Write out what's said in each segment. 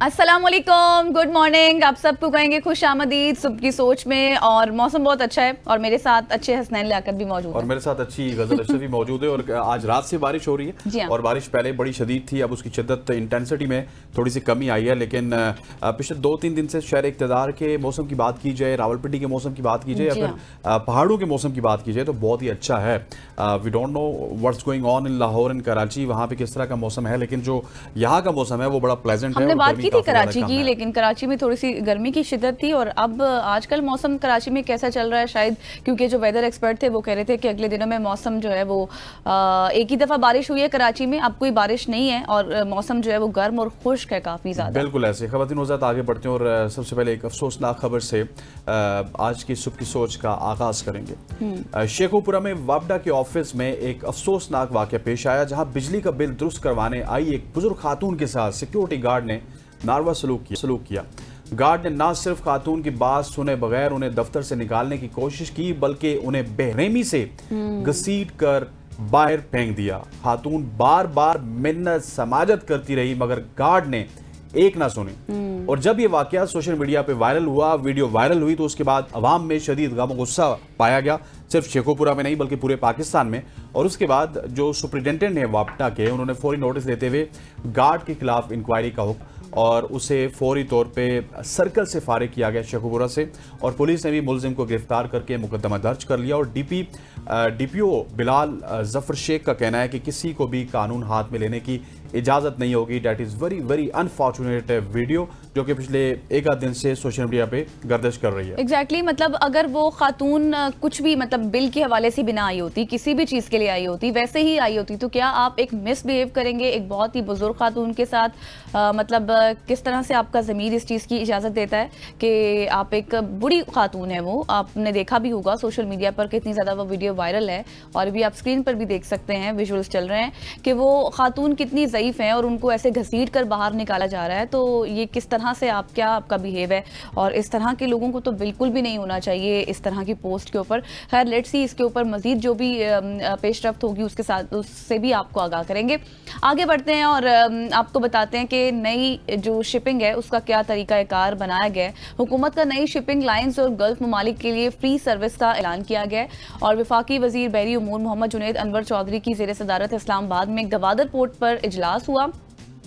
अस्सलाम वालेकुम, good morning. आप सबको कहेंगे खुश आमदीद सुबह की सोच में। और मौसम बहुत अच्छा है और मेरे साथ अच्छे हसनैन लियाकत भी मौजूद है और मेरे साथ अच्छी गजल अशरफ भी मौजूद है। और आज रात से बारिश हो रही है जी हाँ। और बारिश पहले बड़ी शदीद थी, अब उसकी शिद्दत इंटेंसिटी में थोड़ी सी कमी आई है। लेकिन पिछले 2-3 दिन से शहर इक़्तिदार के मौसम की बात की जाए, रावलपिंडी के मौसम की बात की जाए या जी फिर पहाड़ों के मौसम की बात की जाए तो बहुत ही अच्छा है। We don't know what's going on in Lahore and Karachi, वहाँ पे किस तरह का मौसम है, लेकिन जो यहाँ का मौसम है वो बड़ा प्लेजेंट है। हमने और बात गर्मी की थी काफी ज्यादा कराची कम की, है। लेकिन कराची में थोड़ी सी गर्मी की शिद्दत थी। और अब आजकल मौसम कराची में कैसा चल रहा है, शायद क्योंकि जो वेदर एक्सपर्ट थे वो कह रहे थे कि अगले दिनों में मौसम जो है वो एक ही दफ़ा बारिश हुई है कराची में, अब कोई बारिश नहीं है और मौसम जो है वो गर्म और खुश्क है काफ़ी ज़्यादा। बिल्कुल ऐसे ख़वातीन वज़ात आगे बढ़ते हैं और सबसे पहले एक अफसोसनाक खबर से आज की सुबह की सोच का आगाज़ करेंगे। शेखोपुरा में वापडा के ऑफिस में एक अफसोसनाक वाक़या पेश आया, जहां बिजली का बिल दुरुस्त करवाने आई एक बुजुर्ग खातून के साथ सिक्योरिटी गार्ड ने नारवा सलूक किया। गार्ड ने न सिर्फ खातून की बात सुने बगैर उन्हें दफ्तर से निकालने की कोशिश की, बल्कि उन्हें बेरहमी से घसीट कर बाहर फेंक दिया। खातून बार बार मिन्नत समाजत करती रही मगर गार्ड ने एक ना सुनी। और जब ये वाकया सोशल मीडिया पे वायरल हुआ, वीडियो वायरल हुई, तो उसके बाद अवाम में शदीद गम गुस्सा पाया गया, सिर्फ शेखोपुरा में नहीं बल्कि पूरे पाकिस्तान में। और उसके बाद जो सुपरिटेंडेंट है वापटा के, उन्होंने फौरी नोटिस देते हुए गार्ड के खिलाफ इंक्वायरी का हुक्म और उसे फौरी तौर पे सर्कल से फारिग किया गया शेखोपुरा से। और पुलिस ने भी मुलजिम को गिरफ्तार करके मुकदमा दर्ज कर लिया। और डीपीओ बिलाल जफर शेख का कहना है कि किसी को भी कानून हाथ में लेने की इजाज़त नहीं होगी। That is very very unfortunate video जो कि पिछले एक आध दिन से सोशल मीडिया पे गर्दिश कर रही है। एग्जैक्टली मतलब अगर वो खातून कुछ भी मतलब बिल के हवाले से भी ना आई होती, किसी भी चीज़ के लिए आई होती, वैसे ही आई होती, तो क्या आप एक मिसबिहेव करेंगे एक बहुत ही बुजुर्ग खातून के साथ? मतलब किस तरह से आपका ज़मीर इस चीज़ की इजाज़त देता है कि आप एक बुढ़ी खातून है, वो आपने देखा भी होगा सोशल मीडिया पर कितनी ज़्यादा वो वीडियो वायरल है और भी आप स्क्रीन पर भी देख सकते हैं, विजुअल्स चल रहे हैं कि वो खातून कितनी ज़ईफ़ है और उनको ऐसे घसीट कर बाहर निकाला जा रहा है। तो ये किस तरह से आपका बिहेव है? और इस तरह के लोगों को तो बिल्कुल भी नहीं होना चाहिए इस तरह की पोस्ट के ऊपर। खैर लेट्स सी, इसके ऊपर मजीद जो भी पेशरफ्त होगी उसके साथ उससे भी आपको आगाह करेंगे। आगे बढ़ते हैं और आपको बताते हैं कि नई जो शिपिंग है उसका क्या तरीकाकार बनाया गया है। हुकूमत का नई शिपिंग लाइन्स और गल्फ ममालिक के लिए फ्री सर्विस का ऐलान किया गया है। और वफाकी वजीर बहरी उमूर मोहम्मद जुनैद अनवर चौधरी की ज़ेर सदारत इस्लामाबाद में गवादर पोर्ट पर इजलास हुआ।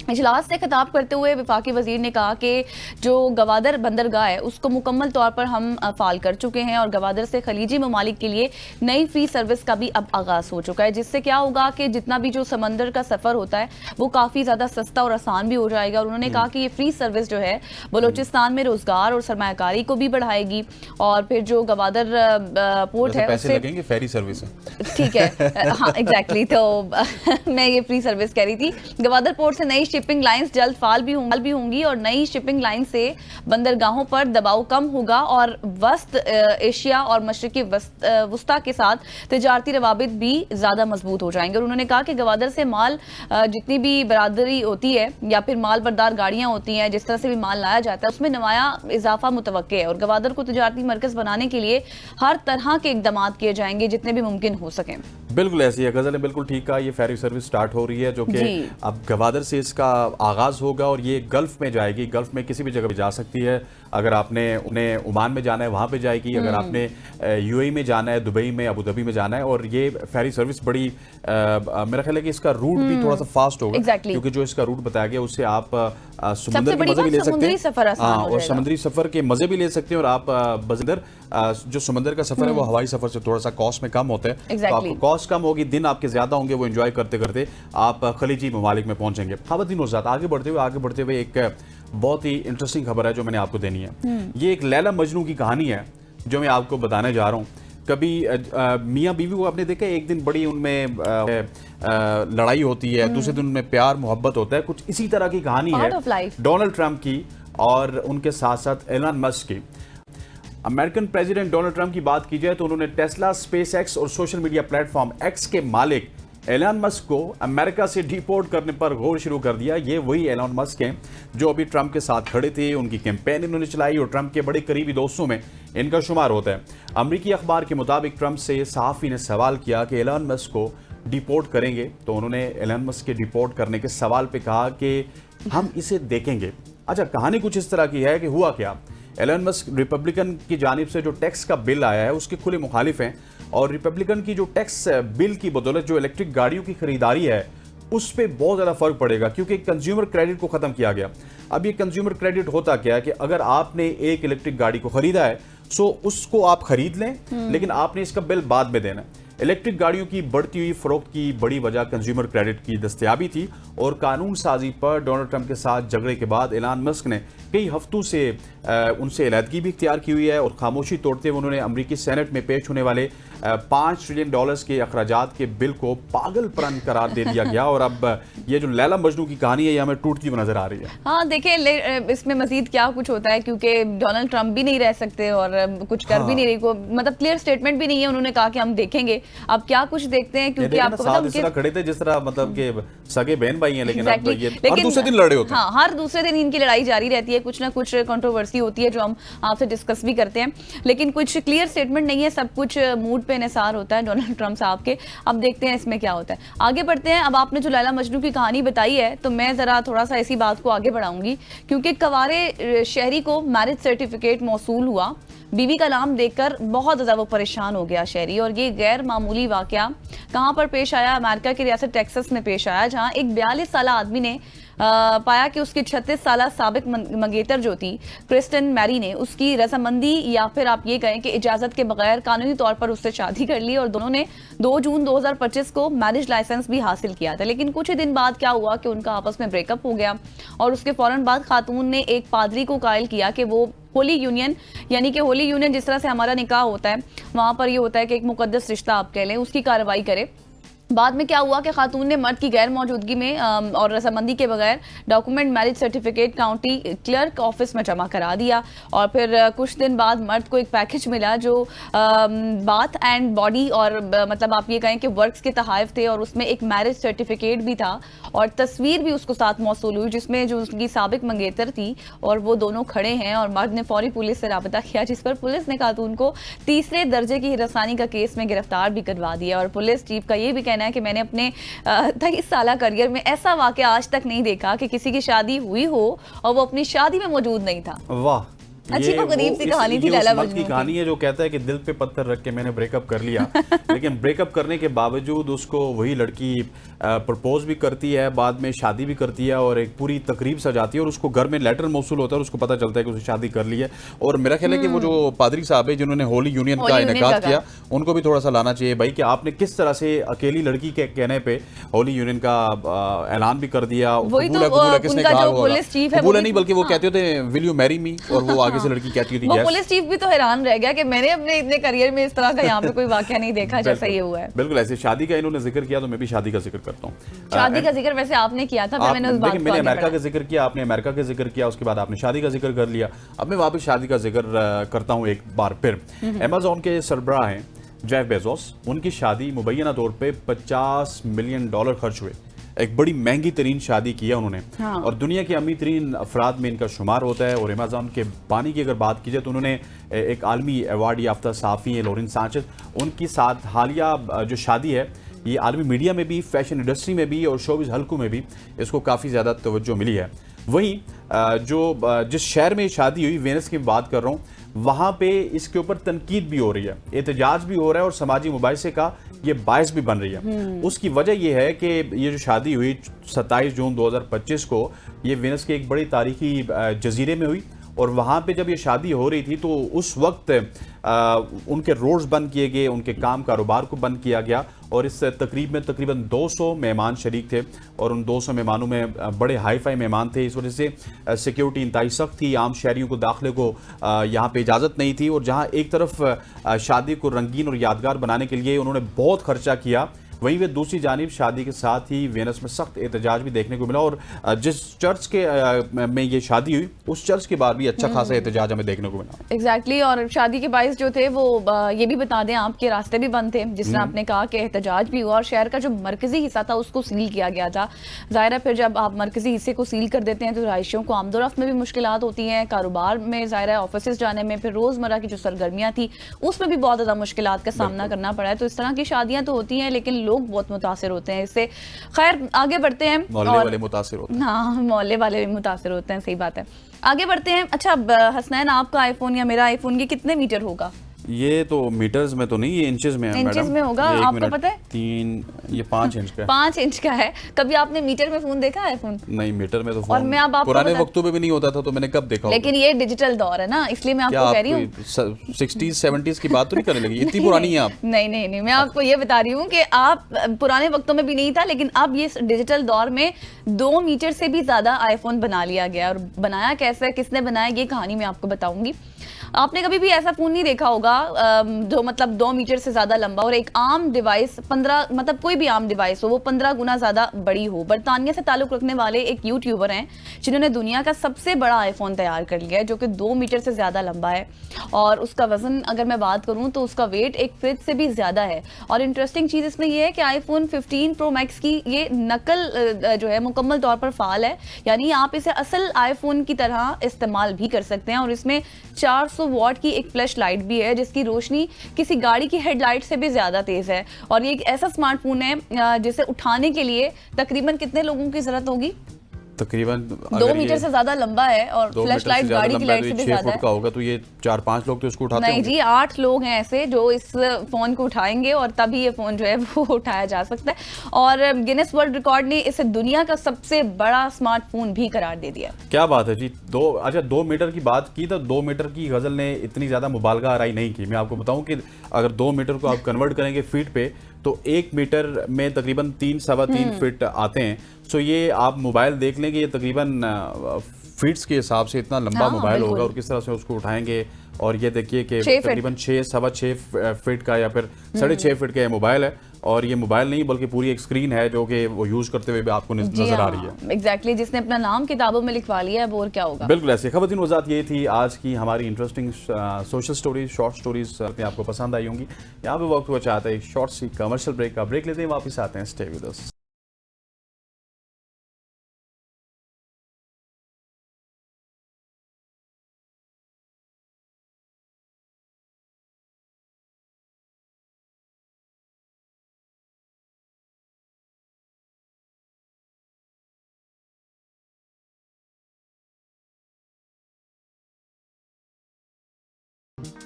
इजलास से खिताब करते हुए वफाकी वजीर ने कहा कि जो गवादर बंदरगाह है उसको मुकम्मल तौर पर हम फाल कर चुके हैं और गवादर से खलीजी ममालिक के लिए नई फ्री सर्विस का भी अब आगाज़ हो चुका है, जिससे क्या होगा कि जितना भी जो समंदर का सफ़र होता है वो काफ़ी ज़्यादा सस्ता और आसान भी हो जाएगा। और उन्होंने कहा कि ये फ्री सर्विस जो है बलोचिस्तान में रोज़गार और सरमायाकारी को भी बढ़ाएगी। और फिर जो गवादर पोर्ट है पैसे लगेंगे फेरी सर्विस है। ठीक है, हाँ एग्जैक्टली। तो मैं ये फ्री सर्विस कह रही थी। गवादर पोर्ट से नई शिपिंग लाइंस जल्द फाल भी होंगी और नई शिपिंग लाइन से बंदरगाहों पर दबाव कम होगा और वस्त एशिया और मशरकी वस्ता के साथ तिजारती रवाबित भी ज़्यादा मजबूत हो जाएंगे। और उन्होंने कहा कि गवादर से माल जितनी भी बरादरी होती है या फिर माल बरदार गाड़ियाँ होती हैं, जिस तरह से भी माल लाया जाता है उसमें नमाया इजाफा मुतवक्के है और गवादर को तिजारती मरकज़ बनाने के लिए हर तरह के इकदाम किए जाएंगे जितने भी मुमकिन हो सकें। बिल्कुल ऐसी है, गजल ने बिल्कुल ठीक कहा। ये फेरी सर्विस स्टार्ट हो रही है जो कि अब गवादर से इसका आगाज़ होगा और ये गल्फ में जाएगी। गल्फ में किसी भी जगह भी जा सकती है। अगर आपने उन्हें ओमान में जाना है वहाँ पे जाएगी, अगर आपने यूएई में जाना है, दुबई में, अबू धाबी में जाना है। और ये फेरी सर्विस बड़ी मेरा ख्याल है कि इसका रूट भी थोड़ा सा फास्ट होगा क्योंकि जो इसका रूट बताया गया उससे आप समुद्र के मजे भी ले सकते हैं और समुद्री सफर के मजे भी ले सकते हैं। और आप बजदर जो समुद्र का सफर है वो हवाई सफर से थोड़ा सा कॉस्ट में कम होता है। तो आपको कॉस्ट कम होगी, दिन आपके ज्यादा होंगे, वो एंजॉय करते करते आप खलीजी ममालिक में पहुंचेंगे। ख़वातीन और ज़ात आगे बढ़ते हुए एक बहुत ही इंटरेस्टिंग खबर है जो मैंने आपको देनी है। ये एक लैला मजनू की कहानी है जो मैं आपको बताने जा रहा हूँ। कभी मियाँ बीवी को आपने देखा, एक दिन बड़ी उनमें लड़ाई होती है, दूसरे दिन उनमें प्यार मोहब्बत होता है। कुछ इसी तरह की कहानी है डोनाल्ड ट्रंप की और उनके साथ साथ एलन मस्क की। अमेरिकन प्रेसिडेंट डोनाल्ड ट्रंप की बात की जाए तो उन्होंने टेस्ला, स्पेस एक्स और सोशल मीडिया प्लेटफॉर्म एक्स के मालिक एलन मस्क को अमेरिका से डिपोर्ट करने पर गौर शुरू कर दिया। ये वही एलन मस्क हैं जो अभी ट्रंप के साथ खड़े थे, उनकी कैंपेन इन्होंने चलाई और ट्रंप के बड़े करीबी दोस्तों में इनका शुमार होता है। अमेरिकी अखबार के मुताबिक ट्रंप से सहाफ़ी ने सवाल किया कि एलन मस्क को डिपोर्ट करेंगे, तो उन्होंने एलन मस्क के डिपोर्ट करने के सवाल पे कहा कि हम इसे देखेंगे। अच्छा, कहानी कुछ इस तरह की है कि हुआ क्या, एलन मस्क रिपब्लिकन की जानिब से जो टैक्स का बिल आया है उसके खुले मुखालिफ हैं, और रिपब्लिकन की जो टैक्स बिल की बदौलत जो इलेक्ट्रिक गाड़ियों की खरीदारी है उस पर बहुत ज़्यादा फर्क पड़ेगा, क्योंकि कंज्यूमर क्रेडिट को ख़त्म किया गया। अब ये कंज्यूमर क्रेडिट होता क्या है कि अगर आपने एक इलेक्ट्रिक गाड़ी को खरीदा है सो उसको आप खरीद लें, लेकिन आपने इसका बिल बाद में देना है। इलेक्ट्रिक गाड़ियों की बढ़ती हुई फरोख्त की बड़ी वजह कंज्यूमर क्रेडिट की दस्तयाबी थी, और कानून साजी पर डोनाल्ड ट्रंप के साथ झगड़े के बाद एलन मस्क ने कई हफ्तों से उनसे अलहदगी भी इख्तियार की हुई है, और खामोशी तोड़ते हुए उन्होंने अमरीकी सेनेट में पेश होने वाले $5 ट्रिलियन के अखराजात के बिल को पागलपन करार दे दिया गया। और अब ये जो लैला मजनू की कहानी है ये हमें टूटती हुई नजर आ रही है। हाँ देखिए, इसमें मजीद क्या कुछ होता है, क्योंकि डोनाल्ड ट्रंप भी नहीं रह सकते और कुछ कर भी नहीं रही, को मतलब क्लियर स्टेटमेंट भी नहीं है। उन्होंने कहा कि हम देखेंगे, अब क्या कुछ देखते हैं, क्योंकि आपको पता है इस तरह खड़े थे जिस तरह मतलब के सगे बहन भाई हैं, लेकिन अब ये लेकिन हर दूसरे दिन लड़े होते हैं। हाँ, हर दूसरे दिन इनकी लड़ाई जारी रहती है, कुछ ना कुछ कंट्रोवर्सी होती है जो हम आपसे डिस्कस भी करते हैं, लेकिन कुछ क्लियर स्टेटमेंट नहीं है, सब कुछ मूड पे इन्हिसार होता है डोनाल्ड ट्रंप साहब के। अब देखते हैं इसमें क्या होता है, आगे बढ़ते हैं। अब आपने जो लैला मजनू की कहानी बताई है तो मैं जरा थोड़ा सा इसी बात को आगे बढ़ाऊंगी, क्योंकि कवारे शहरी को मैरिज सर्टिफिकेट मौसूल हुआ, बीवी का नाम देखकर बहुत ज़्यादा वो परेशान हो गया शहरी। और ये गैर मामूली वाकया कहाँ पर पेश आया, अमेरिका की रियासत टेक्सास में पेश आया, जहाँ एक 42 साल आदमी ने पाया कि उसकी 36 साल साबिक मंगेतर जो थी क्रिस्टन मैरी ने उसकी रजामंदी या फिर आप ये कहें कि इजाजत के बगैर कानूनी तौर पर उससे शादी कर ली, और दोनों ने 2 जून 2025 को मैरिज लाइसेंस भी हासिल किया था। लेकिन कुछ ही दिन बाद क्या हुआ कि उनका आपस में ब्रेकअप हो गया, और उसके फौरन बाद खातून ने एक पादरी को कायल किया कि वो होली यूनियन, यानी कि होली यूनियन जिस तरह से हमारा निकाह होता है वहां पर ये होता है कि एक मुकद्दस रिश्ता आप कह लें, उसकी कार्रवाई करे। बाद में क्या हुआ कि खातून ने मर्द की गैर मौजूदगी में और रजामंदी के बगैर document marriage certificate county clerk office में जमा करा दिया, और फिर कुछ दिन बाद मर्द को एक पैकेज मिला जो बाथ एंड बॉडी और मतलब आप ये कहें कि वर्क्स के तहाइफ थे, और उसमें एक मैरिज सर्टिफिकेट भी था और तस्वीर भी उसको साथ मौसूल हुई जिसमें जो उसकी साबिक मंगेतर थी और वो दोनों खड़े हैं। और मर्द ने फौरी पुलिस से राबता किया, जिस पर पुलिस ने खातून को 3रे दर्जे की हिरासानी का केस में गिरफ्तार भी करवा दिया। और पुलिस चीफ का ये भी कहना है कि मैंने अपने 23 साल करियर में ऐसा वाकया आज तक नहीं देखा कि किसी की शादी हुई हो और वो अपनी शादी में मौजूद नहीं था। वाह, अच्छी तो गरीब सी कहानी थी लैला मजनू की कहानी है जो कहता है कि दिल पे पत्थर रख के मैंने ब्रेकअप कर लिया लेकिन ब्रेकअप करने के बावजूद उसको वही लड़की प्रपोज भी करती है, बाद में शादी भी करती है और एक पूरी तकरीब सजाती है, और उसको घर में लेटर मौसूल होता है और उसको पता चलता है कि उसने शादी कर ली है। और मेरा ख्याल है कि वो जो पादरी साहब है जिन्होंने होली यूनियन का इनेकाद किया, उनको भी थोड़ा सा लाना चाहिए भाई कि आपने किस तरह से अकेली लड़की के कहने पे होली यूनियन का ऐलान भी कर दिया। किसने कहा बोला नहीं, बल्कि वो कहते थे विल यू मैरी मी, और वो आगे से लड़की कहती थी। वो पुलिस चीफ भी तो हैरान रह गया कि मैंने अपने इतने करियर में इस तरह का यहाँ पे कोई वाकया नहीं देखा जैसा ये हुआ है। बिल्कुल ऐसे शादी का इन्होंने जिक्र किया तो मैं भी शादी का जिक्र करता हूँ। शादी का जिक्र वैसे आपने किया था, मैंने उस बात को मैंने अमेरिका का जिक्र किया, आपने अमेरिका का जिक्र किया, उसके बाद आपने शादी का जिक्र कर लिया। अब मैं वापस शादी का जिक्र करता हूँ एक बार फिर। अमेज़न के सरबराह हैं जेफ बेजोस, उनकी शादी मुबैना तौर पे $50 मिलियन खर्च हुए। एक बड़ी महंगी तरीन शादी की है उन्होंने। हाँ। और दुनिया के अमीर तरीन अफराद में इनका शुमार होता है। और अमेज़न के बानी की अगर बात की जाए तो उन्होंने एक आलमी अवार्ड याफ्ता सहाफ़ी हैं लॉरेन सांचेज, उनकी साथ हालिया जो शादी है ये आलमी मीडिया में भी, फैशन इंडस्ट्री में भी और शोबिज़ हलकों में भी इसको काफ़ी ज़्यादा तवज्जो मिली है। वहीं जो जिस शहर में शादी हुई, वेनिस की बात कर रहा हूँ, वहाँ पे इसके ऊपर तनकीद भी हो रही है, एहतजाज भी हो रहा है और समाजी मुबाहिसे का ये बायस भी बन रही है। उसकी वजह यह है कि ये जो शादी हुई 27 जून 2025 को ये वेनिस के एक बड़ी तारीखी जजीरे में हुई, और वहाँ पे जब ये शादी हो रही थी तो उस वक्त उनके रोड्स बंद किए गए, उनके काम कारोबार को बंद किया गया, और इस तकरीब में तकरीबन 200 मेहमान शरीक थे, और उन 200 मेहमानों में बड़े हाई फाई मेहमान थे। इस वजह से सिक्योरिटी इंतहाई सख्त थी, आम शहरियों को दाखिले को यहाँ पे इजाज़त नहीं थी। और जहाँ एक तरफ शादी को रंगीन और यादगार बनाने के लिए उन्होंने बहुत खर्चा किया, वहीं वे दूसरी जानिब शादी के साथ ही वेनिस में सख्त एहतजाज भी देखने को मिला। और जिस चर्च के में ये शादी हुई उस चर्च के बाद भी अच्छा खासा एहतजाज हमें देखने को मिला। एग्जैक्टली और शादी के बाइस जो थे वो ये भी बता दें आपके रास्ते भी बंद थे, जिस तरह आपने कहा कि एहतजाज भी हुआ, और शहर का जो मरकजी हिस्सा था उसको सील किया गया था। ज़ाहिर है फिर जब आप मरकजी हिस्से को सील कर देते हैं तो रहायशियों को आमदोरफ्त में भी मुश्किलात होती हैं, कारोबार में ज़ाहिर है ऑफिस जाने में, फिर रोज़मर्रा की जो सरगर्मियाँ थी उसमें भी बहुत ज़्यादा मुश्किलात का सामना करना पड़ा है। तो इस तरह की शादियाँ तो होती हैं, लेकिन लोग बहुत मुतासिर होते हैं इससे। खैर आगे बढ़ते हैं। मोहल्ले वाले मुतासिर होते हैं। हाँ, मोहल्ले वाले भी मुतासिर होते हैं, सही बात है। आगे बढ़ते हैं। अच्छा हसनैन, आपका आईफोन या मेरा आईफोन ये कितने मीटर होगा? ये तो मीटर्स में तो नहीं, ये इंचेस में है इंचेस मैडम। में होगा। ये 1 आपको मिनट, पता है? 3, ये 5 इंच का है। 5 इंच का है। कभी आपने मीटर में फोन देखा है? फोन नहीं, मीटर में तो और फोन मैं अब आपको पुराने वक्तों में भी नहीं होता था, तो मैंने कब देखा होगा। लेकिन ये डिजिटल दौर है ना, इसलिए मैं आपको कह रही हूँ। 60s 70s की बात तो नहीं करने लगी, इतनी पुरानी है आप? नहीं नहीं नहीं, मैं आपको ये बता रही हूँ कि आप पुराने वक्तों में भी नहीं था, लेकिन अब ये डिजिटल दौर में 2 मीटर से भी ज्यादा आईफोन बना लिया गया। और बनाया कैसे, किसने बनाया, ये कहानी मैं आपको बताऊंगी। आपने कभी भी ऐसा फोन नहीं देखा होगा जो मतलब 2 मीटर से ज्यादा लंबा और एक आम डिवाइस 15, मतलब कोई भी आम डिवाइस हो वो 15 गुना ज्यादा बड़ी हो। बर्तानिया से ताल्लुक रखने वाले एक यूट्यूबर हैं जिन्होंने दुनिया का सबसे बड़ा आईफोन तैयार कर लिया है, जो कि 2 मीटर से ज्यादा लंबा है। और उसका वजन अगर मैं बात करूं तो उसका वेट एक फ्रिज से भी ज्यादा है। और इंटरेस्टिंग चीज इसमें यह है कि आईफोन 15 प्रो मैक्स की ये नकल जो है मुकम्मल तौर पर फाल है, यानी आप इसे असल आईफोन की तरह इस्तेमाल भी कर सकते हैं। और इसमें 400 वॉट की एक फ्लैश लाइट भी है जिसकी रोशनी किसी गाड़ी की हेडलाइट से भी ज्यादा तेज है। और ये एक ऐसा स्मार्टफोन है जिसे उठाने के लिए तकरीबन कितने लोगों की जरूरत होगी? तकरीबन 2 मीटर से ज्यादा लंबा है और 2 फ्लैश मीटर लाइट से ज्यादा गाड़ी की लंबा है, लाइट तो से ये भी 6 ज्यादा फुट है। का होगा, तो ये 4-5 लोग तो इसको उठाते नहीं होंगे। जी, 8 लोग हैं ऐसे जो इस फोन को उठाएंगे और तभी ये फोन जो है वो उठाया जा सकता है। और गिनेस वर्ल्ड रिकॉर्ड ने इसे दुनिया का सबसे बड़ा स्मार्टफोन भी करार दे दिया। क्या बात है जी। 2 मीटर की बात की तो 2 मीटर की गजल ने इतनी ज्यादा मुबालगा आराई नहीं की। मैं आपको बताऊं कि अगर 2 मीटर को आप कन्वर्ट करेंगे फीट पे तो 1 मीटर में तकरीबन 3-3.25 फीट आते हैं। सो ये आप मोबाइल देख लेंगे, ये तकरीबन फीट्स के हिसाब से इतना लंबा हाँ, मोबाइल बिल्कुल। होगा और किस तरह से उसको उठाएंगे। और ये देखिए कि 6 फीट। तकरीबन 6-6.25 फीट का या फिर 6.5 फीट का ये मोबाइल है। और ये मोबाइल नहीं बल्कि पूरी एक स्क्रीन है जो कि वो यूज करते हुए भी आपको नजर आ रही है। एग्जैक्टली, जिसने अपना नाम किताबों में लिखवा लिया है वो और क्या होगा। बिल्कुल ऐसे खबरतीन वजात ये थी आज की हमारी interesting social stories, short stories आपको पसंद आई होंगी। यहाँ पे वक्त हुआ चाहता है एक शॉर्ट सी कमर्शियल ब्रेक का। ब्रेक लेते हैं, वापस आते हैं। Stay with us.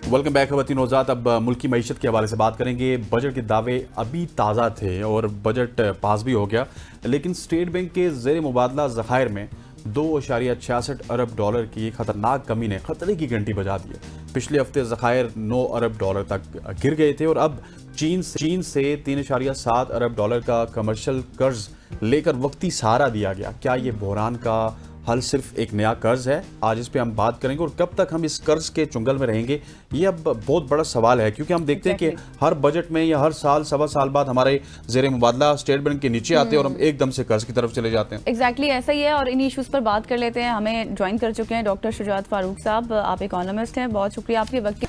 Welcome back खबरतीन वजात। अब मुल्की मईशत के हवाले से बात करेंगे। बजट के दावे अभी ताज़ा थे और बजट पास भी हो गया, लेकिन स्टेट बैंक के ज़ेर मुबादला ज़खायर में 2.66 अरब डॉलर की खतरनाक कमी ने खतरे की घंटी बजा दी है। पिछले हफ्ते ज़खायर 9 अरब डॉलर तक गिर गए थे और अब चीन से 3.7 अरब डॉलर का कमर्शियल कर्ज लेकर वक्ती सहारा दिया गया। क्या ये बहरान का हल सिर्फ एक नया कर्ज है? आज इस पे हम बात करेंगे। और कब तक हम इस कर्ज के चुंगल में रहेंगे, ये अब बहुत बड़ा सवाल है, क्योंकि हम देखते हैं कि हर बजट में या हर साल सवा साल बाद हमारे जेर मुबादला स्टेट बैंक के नीचे आते हैं और हम एकदम से कर्ज की तरफ चले जाते हैं। एग्जैक्टली ऐसा ही है। और इन इश्यूज पर बात कर लेते हैं। हमें ज्वाइन कर चुके हैं डॉक्टर शुजात फारूक साहब। आप इकोनॉमिस्ट हैं, बहुत शुक्रिया आपके वक्त।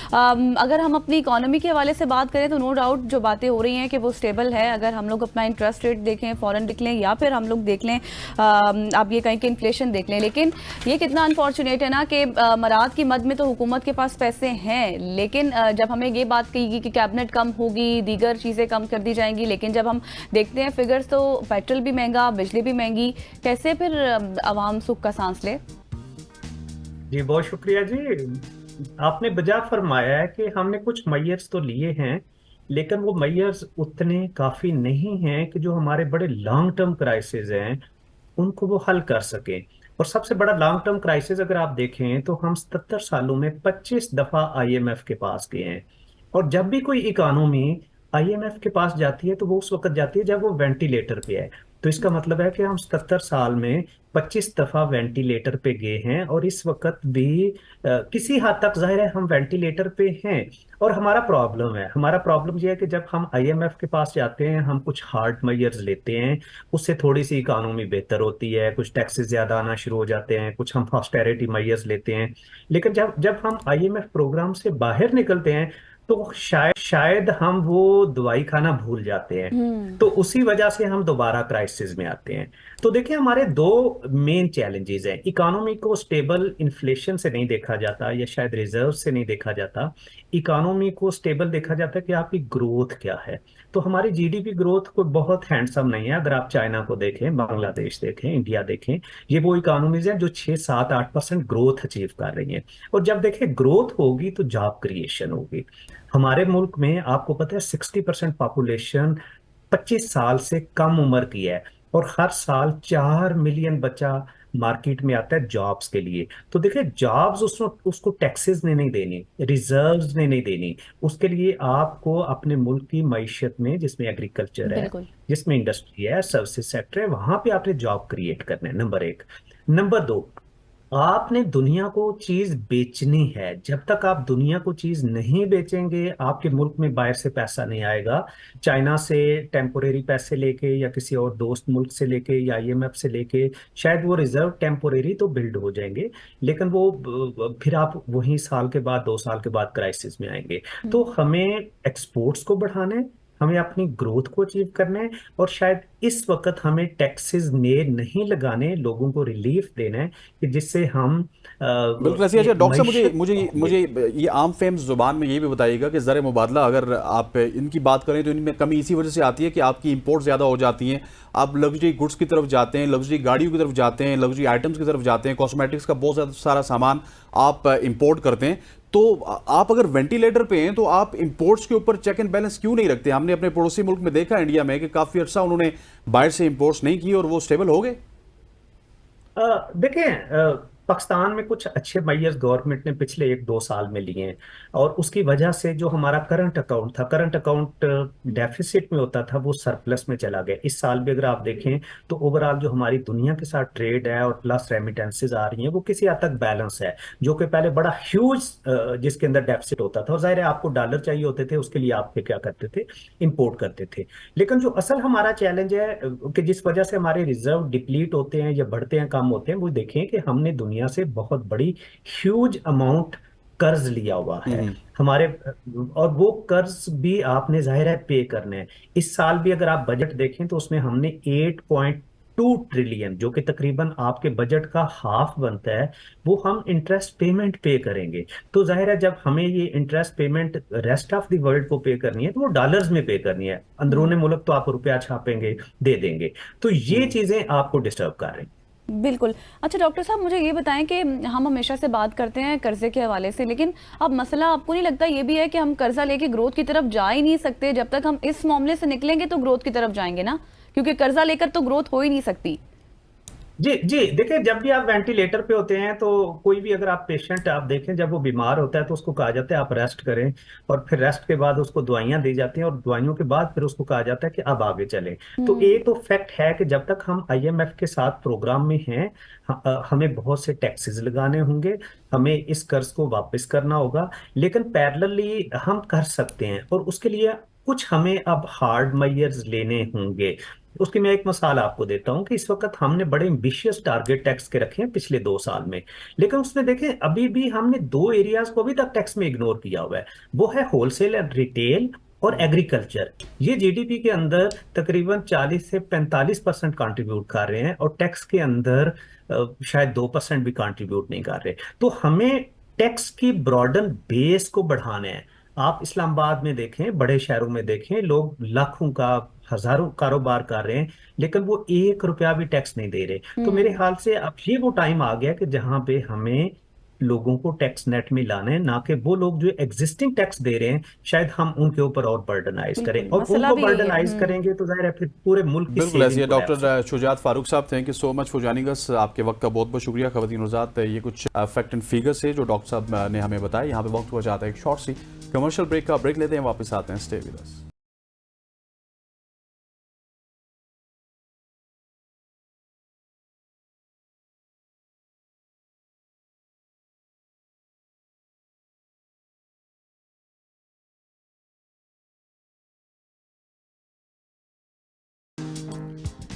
अगर हम अपनी इकोनॉमी के हवाले से बात करें तो नो डाउट जो बातें हो रही हैं कि वो स्टेबल है। अगर हम लोग अपना इंटरेस्ट रेट देखें, फॉरेन देख लें, या फिर हम लोग देख लें आप ये कहें कि इन्फ्लेशन देख लें, लेकिन ये कितना अनफॉर्चुनेट है ना कि मराद की मद में तो हुकूमत के पास पैसे हैं, लेकिन जब हमें ये बात कही कि कैबिनेट कम होगी, दीगर चीज़ें कम कर दी जाएंगी, लेकिन जब हम देखते हैं फिगर्स तो पेट्रोल भी महंगा, बिजली भी महंगी, कैसे फिर आवाम सुख का सांस ले। जी बहुत शुक्रिया जी। आपने बजा फरमाया है कि हमने कुछ मैयर्स तो लिए हैं, लेकिन वो मैयर्स उतने काफी नहीं हैं कि जो हमारे बड़े लॉन्ग टर्म क्राइसिस हैं उनको वो हल कर सके। और सबसे बड़ा लॉन्ग टर्म क्राइसिस अगर आप देखें तो हम 77 सालों में 25 दफा आईएमएफ के पास गए हैं। और जब भी कोई इकोनॉमी आईएमएफ के पास जाती है तो वो उस वक्त जाती है जब वो वेंटिलेटर पे है। तो इसका मतलब है कि हम 77 साल में 25 दफा वेंटिलेटर पे गए हैं और इस वक्त भी किसी हद तक जाहिर है हम वेंटिलेटर पे हैं। और हमारा प्रॉब्लम यह है कि जब हम आईएमएफ के पास जाते हैं हम कुछ हार्ड मेजर्स लेते हैं, उससे थोड़ी सी इकोनॉमी बेहतर होती है, कुछ टैक्सेस ज्यादा आना शुरू हो जाते हैं, कुछ हम ऑस्टेरिटी मेजर्स लेते हैं। लेकिन जब जब हम आईएमएफ प्रोग्राम से बाहर निकलते हैं तो शायद हम वो दवाई खाना भूल जाते हैं, तो उसी वजह से हम दोबारा क्राइसिस में आते हैं। तो देखिए हमारे दो मेन चैलेंजेस हैं। इकोनॉमी को स्टेबल इन्फ्लेशन से नहीं देखा जाता या शायद रिजर्व से नहीं देखा जाता। इकोनॉमी को स्टेबल देखा जाता है कि आपकी ग्रोथ क्या है। तो हमारी जीडीपी ग्रोथ कोई बहुत हैंडसम नहीं है। अगर आप चाइना को देखें, बांग्लादेश देखें, इंडिया देखें, ये वो इकोनॉमीज हैं जो 6 7 8% ग्रोथ अचीव कर रही हैं। और जब देखें ग्रोथ होगी तो जॉब क्रिएशन होगी। हमारे मुल्क में आपको पता है 60% पॉपुलेशन 25 साल से कम उम्र की है, और हर साल 4 मिलियन बच्चा मार्केट में आता है जॉब्स के लिए। तो देखिए जॉब्स उसको उसको टैक्सेस ने नहीं देनी, रिजर्व्स ने नहीं देनी, उसके लिए आपको अपने मुल्क की मईशत में, जिसमें एग्रीकल्चर है, बिल्कुल। जिसमें इंडस्ट्री है, सर्विसेज सेक्टर है, वहां पे आपने जॉब क्रिएट करना है, नंबर एक। नंबर दो, आपने दुनिया को चीज बेचनी है। जब तक आप दुनिया को चीज नहीं बेचेंगे, आपके मुल्क में बाहर से पैसा नहीं आएगा। चाइना से टेम्पोरेरी पैसे लेके, या किसी और दोस्त मुल्क से लेके, या आईएमएफ से लेके, शायद वो रिजर्व टेम्पोरेरी तो बिल्ड हो जाएंगे, लेकिन वो फिर आप वही साल के बाद, 2 साल के बाद क्राइसिस में आएंगे। तो हमें एक्सपोर्ट्स को बढ़ाना है, हमें अपनी ग्रोथ को अचीव करना है, और शायद इस वक्त हमें टैक्सेस ने नहीं लगाने, लोगों को रिलीफ देना है, कि जिससे हम बिल्कुल ऐसी। अच्छा डॉक्टर साहब, मुझे मईशत मुझे मुझे ये आम फेम जुबान में ये भी बताइएगा कि ज़र मुबादला अगर आप इनकी बात करें तो इनमें कमी इसी वजह से आती है कि आपकी इंपोर्ट ज़्यादा हो जाती हैं, आप लग्जरी गुड्स की तरफ जाते हैं, लग्जरी गाड़ियों की तरफ जाते हैं, लग्जरी आइटम्स की तरफ जाते हैं, कॉस्मेटिक्स का बहुत ज़्यादा सारा सामान आप इंपोर्ट करते हैं। तो आप अगर वेंटिलेटर पे हैं तो आप इंपोर्ट्स के ऊपर चेक एंड बैलेंस क्यों नहीं रखते? हमने अपने पड़ोसी मुल्क में देखा, इंडिया में, कि काफ़ी अर्सा उन्होंने बाहर से इंपोर्ट्स नहीं किए और वो स्टेबल हो गए। देखें, पाकिस्तान में कुछ अच्छे मेजर्स गवर्नमेंट ने पिछले 1 2 साल में लिए हैं, और उसकी वजह से जो हमारा करंट अकाउंट था, करंट अकाउंट डेफिसिट में होता था, वो सरप्लस में चला गया। इस साल भी अगर आप देखें तो ओवरऑल जो हमारी दुनिया के साथ ट्रेड है और प्लस रेमिटेंसेज आ रही हैं, वो किसी हद तक बैलेंस है। जो कि पहले बड़ा ह्यूज जिसके अंदर डेफिसिट होता था, और जाहिर है आपको डॉलर चाहिए होते थे, उसके लिए आप फिर क्या करते थे, इंपोर्ट करते थे। लेकिन जो असल हमारा चैलेंज है, कि जिस वजह से हमारे रिजर्व डिप्लीट होते हैं या बढ़ते हैं, कम होते हैं, वो देखें कि हमने दुनिया से बहुत बड़ी ह्यूज अमाउंट कर्ज लिया हुआ है हमारे। और वो कर्ज भी आपने जाहिर है पे करने हैं। इस साल भी अगर आप बजट देखें तो उसमें हमने 8.2 ट्रिलियन, जो कि तकरीबन आपके बजट का हाफ बनता है, वो हम इंटरेस्ट पेमेंट पे करेंगे। तो जाहिर है जब हमें ये interest payment rest of the world को पे करनी है, तो वो डॉलर्स में पे करनी है। अंदरूनी मुल्क तो आप रुपया छापेंगे, दे देंगे। तो ये चीजें आपको डिस्टर्ब कर रही हैं। बिल्कुल। अच्छा डॉक्टर साहब, मुझे ये बताएं कि हम हमेशा से बात करते हैं कर्जे के हवाले से, लेकिन अब मसला आपको नहीं लगता ये भी है कि हम कर्जा लेके ग्रोथ की तरफ जा ही नहीं सकते? जब तक हम इस मामले से निकलेंगे तो ग्रोथ की तरफ जाएंगे ना, क्योंकि कर्जा लेकर तो ग्रोथ हो ही नहीं सकती। जी जी, देखिए जब भी आप वेंटिलेटर पे होते हैं, तो कोई भी अगर आप पेशेंट आप देखें, जब वो बीमार होता है तो उसको कहा जाता है आप रेस्ट करें, और फिर रेस्ट के बाद उसको दवाइयां दी जाती हैं, और दवाइयों के बाद फिर उसको कहा जाता है कि अब आगे चलें। तो ये तो फैक्ट है कि जब तक हम आईएमएफ के साथ प्रोग्राम में हैं, हमें बहुत से टैक्सेस लगाने होंगे, हमें इस कर्ज को वापस करना होगा। लेकिन पैरेलली हम कर सकते हैं, और उसके लिए कुछ हमें अब हार्ड मेजर्स लेने होंगे। उसकी मैं एक मिसाल आपको देता हूं, कि इस वक्त हमने बड़े एम्बिशियस टारगेट टैक्स के रखे हैं पिछले 2 साल में, लेकिन उसमें देखें अभी भी हमने 2 एरियाज को अभी तक टैक्स में इग्नोर किया हुआ है। वो है होलसेल एंड रिटेल और एग्रीकल्चर। ये जीडीपी के अंदर तकरीबन 40 से 45% कंट्रीब्यूट कर रहे हैं, और टैक्स के अंदर शायद 2% भी कंट्रीब्यूट नहीं कर रहे। तो हमें टैक्स की ब्रॉडन बेस को बढ़ाना है। आप इस्लामाबाद में देखें, बड़े शहरों में देखें, लोग लाखों का, हजारों कारोबार कर रहे हैं, लेकिन वो 1 रुपया भी टैक्स नहीं दे रहे। तो मेरे ख्याल से अब ये वो टाइम आ गया कि जहां पे हमें लोगों को टैक्स नेट में लाना है, ना कि वो लोग जो एग्जिस्टिंग टैक्स दे रहे हैं शायद हम उनके ऊपर और बर्डनाइज करें, और मसला उनको भी यही है। बर्डनाइज करेंगे तो जाहिर है फिर पूरे मुल्क की बिल्कुल ऐसी है। सेविंग डॉक्टर शुजात फारूक साहब, thank you so much for joining अस। आपके वक्त का बहुत बहुत शुक्रिया। खवातीन हज़रात, ये कुछ फैक्ट एंड फिगर्स है जो डॉक्टर साहब ने हमें बताया। यहाँ पे वक्त हुआ चाहता है एक शॉर्ट सी कमर्शियल ब्रेक का। ब्रेक लेते हैं, वापस आते हैं। Stay with us.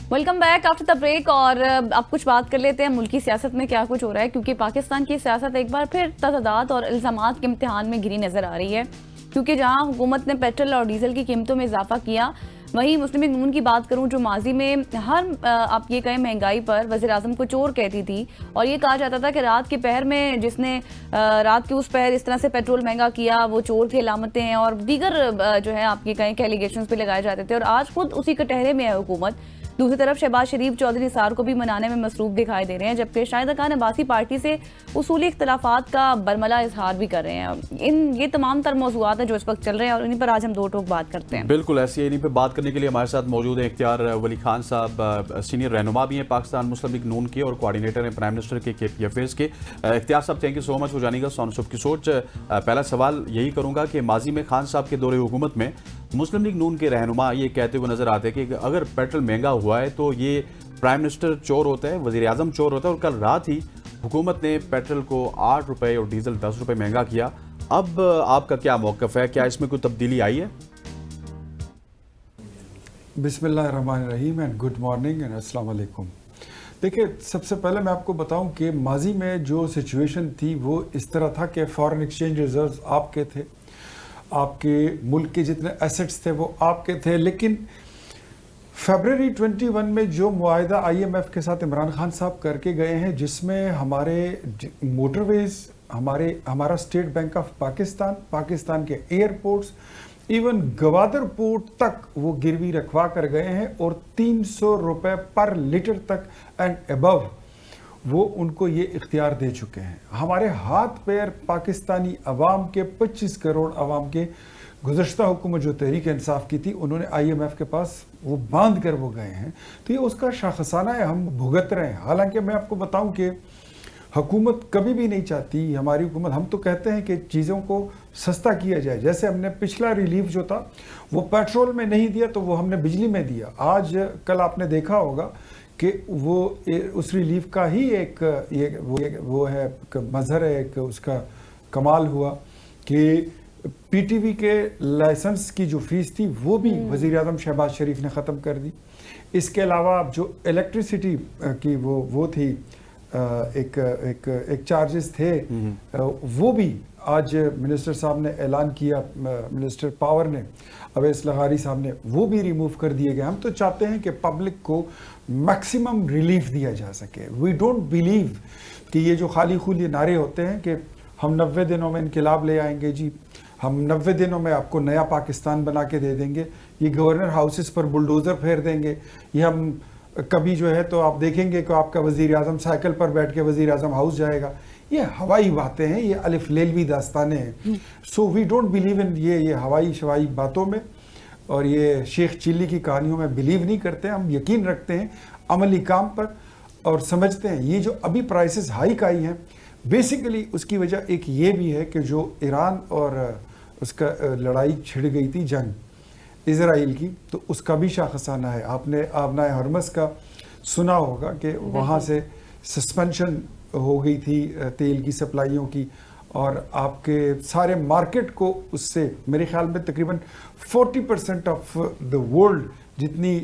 Welcome back after the break. और अब कुछ बात कर लेते हैं मुल्की सियासत में क्या कुछ हो रहा है, क्योंकि पाकिस्तान की सियासत एक बार फिर तजादात और इल्ज़ामात के इम्तिहान में घिरी नजर आ रही है। क्योंकि जहां हुकूमत ने पेट्रोल और डीजल की कीमतों में इजाफा किया, वहीं मुस्लिम लीग नून की बात करूं, जो माजी में हर आप ये कहें महंगाई पर वज़ीर आज़म को चोर कहती थी, और ये कहा जाता था कि रात के पहर में जिसने रात के उस पहर इस तरह से पेट्रोल महंगा किया वो चोर की अलामतें हैं, और दीगर जो है आप ये कहें कि एलिगेशंस पे लगाए जाते थे, और आज खुद उसी कटहरे में है हुकूमत। दूसरी तरफ शहबाज शरीफ चौधरी निसार को भी मनाने में मसरूफ दिखाई दे रहे हैं, जबकि शाहिदा खान अब्बासी पार्टी से उसूली इख्तलाफात का बरमला इजहार भी कर रहे हैं। ये तमाम तर मौजूआत हैं जो इस वक्त चल रहे हैं, और इन्हीं पर आज हम दो टोक बात करते हैं। बिल्कुल, ऐसी इन्हीं पर बात करने के लिए हमारे साथ मौजूद हैं इख्तियार वली खान साहब, सीनियर रहनुमा भी हैं पाकिस्तान मुस्लिम लीग नून के और कोऑर्डिनेटर हैं प्राइम मिनिस्टर के KP अफेयर्स के। इख्तियार साहब, thank you so much for joining us on सुबह की सोच। पहला सवाल यही करूंगा कि माजी में खान साहब के दौरे हुकूमत में मुस्लिम लीग नून के रहनुमा ये कहते हुए नजर आते हैं कि अगर पेट्रोल महंगा हुआ है तो ये प्राइम मिनिस्टर चोर होता है, वजीर आजम चोर होता है, और कल रात ही हुकूमत ने पेट्रोल को 8 रुपए और डीजल 10 रुपए महंगा किया। अब आपका क्या मौक़िफ़ है, क्या इसमें कोई तब्दीली आई है? बिस्मिल्लाहिर्रहमानिर्रहीम एंड गुड मॉर्निंग एंड अस्सलाम वालेकुम। देखिए, सबसे पहले मैं आपको बताऊं कि माजी में जो सिचुएशन थी वो इस तरह था कि फॉरेन एक्सचेंज रिजर्व्स आपके थे, आपके मुल्क के जितने एसेट्स थे वो आपके थे, लेकिन फरवरी 21 में जो मुआहिदा IMF के साथ इमरान खान साहब करके गए हैं, जिसमें हमारे मोटरवेज, हमारा स्टेट बैंक ऑफ पाकिस्तान के एयरपोर्ट्स, इवन गवादर पोर्ट तक वो गिरवी रखवा कर गए हैं, और 300 रुपए पर लीटर तक एंड अबव वो उनको ये इख्तियार दे चुके हैं। हमारे हाथ पैर पाकिस्तानी अवाम के 25 करोड़ अवाम के गुज़श्ता हुकूमत जो तहरीक इंसाफ की थी, उन्होंने IMF के पास वो बांध कर वो गए हैं, तो ये उसका शाखसाना है, हम भुगत रहे हैं। हालांकि मैं आपको बताऊं कि हुकूमत कभी भी नहीं चाहती, हमारी हुकूमत, हम तो कहते हैं कि चीज़ों को सस्ता किया जाए। जैसे हमने पिछला रिलीफ जो था वो पेट्रोल में नहीं दिया तो वो हमने बिजली में दिया। आज कल आपने देखा होगा कि वो उस रिलीफ का ही वो है मजहर है, एक उसका कमाल हुआ कि PTV के लाइसेंस की जो फीस थी वो भी वज़ीर आज़म शहबाज शरीफ ने ख़त्म कर दी। इसके अलावा जो इलेक्ट्रिसिटी की वो थी, एक चार्जेस थे, वो भी आज मिनिस्टर साहब ने ऐलान किया, मिनिस्टर पावर ने, अवैस लगारी साहब ने, वो भी रिमूव कर दिए गए। हम तो चाहते हैं कि पब्लिक को मैक्सिमम रिलीफ दिया जा सके। वी डोंट बिलीव कि ये जो खाली खुली नारे होते हैं कि हम 90 दिनों में इनकलाब ले आएंगे जी, हम 90 दिनों में आपको नया पाकिस्तान बना के दे देंगे, ये गवर्नर हाउसेस पर बुलडोज़र फेर देंगे, ये हम कभी जो है तो आप देखेंगे कि आपका वज़ीर आज़म साइकिल पर बैठ के वज़ीर आज़म हाउस जाएगा। ये हवाई बातें हैं, ये अलिफ लेलवी दास्तानें हैं। So we don't believe in ये हवाई शवाई बातों में, और ये शेख चिल्ली की कहानियों में बिलीव नहीं करते। हम यकीन रखते हैं अमली काम पर, और समझते हैं ये जो अभी प्राइसेस हाइक आई हैं, बेसिकली उसकी वजह एक ये भी है कि जो ईरान और उसका लड़ाई छिड़ गई थी, जंग इजराइल की, तो उसका भी शाखसाना है। आपने आबनाए हरमस का सुना होगा कि वहाँ से सस्पेंशन हो गई थी तेल की सप्लाइयों की, और आपके सारे मार्केट को उससे मेरे ख्याल में तकरीबन 40% ऑफ द वर्ल्ड जितनी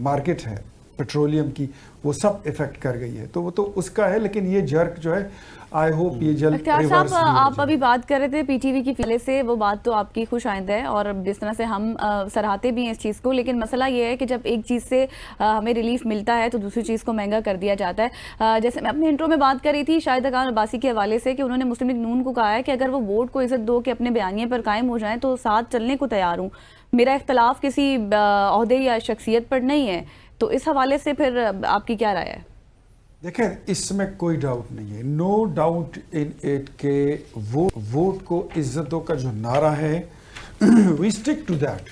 मार्केट है पेट्रोलियम की, वो सब इफेक्ट कर गई है। तो वो तो उसका है, लेकिन ये जर्क जो है, आई होप ये जल्द रिवर्स। आप अभी बात कर रहे थे PTV की फिले से, वो बात तो आपकी खुश आइंद है, और जिस तरह से हम सराहते भी हैं इस चीज़ को, लेकिन मसला ये है कि जब एक चीज़ से हमें रिलीफ मिलता है तो दूसरी चीज़ को महंगा कर दिया जाता है। जैसे मैं अपने इंट्रो में बात कर रही थी शाहिदा खान अब्बासी के हवाले से, कि उन्होंने मुस्लिम लीग नून को कहा है कि अगर वो वोट को इज्जत दो कि अपने बयानिए पर कायम हो जाएं तो साथ चलने को तैयार हूँ, मेरा इख्तलाफ किसी ओहदे या शख्सियत पर नहीं है। तो इस हवाले से फिर आपकी क्या राय है? देखें, इसमें कोई डाउट नहीं है, नो डाउट इन इट के वोट को इज्जत दो का जो नारा है, वी स्टिक टू दैट,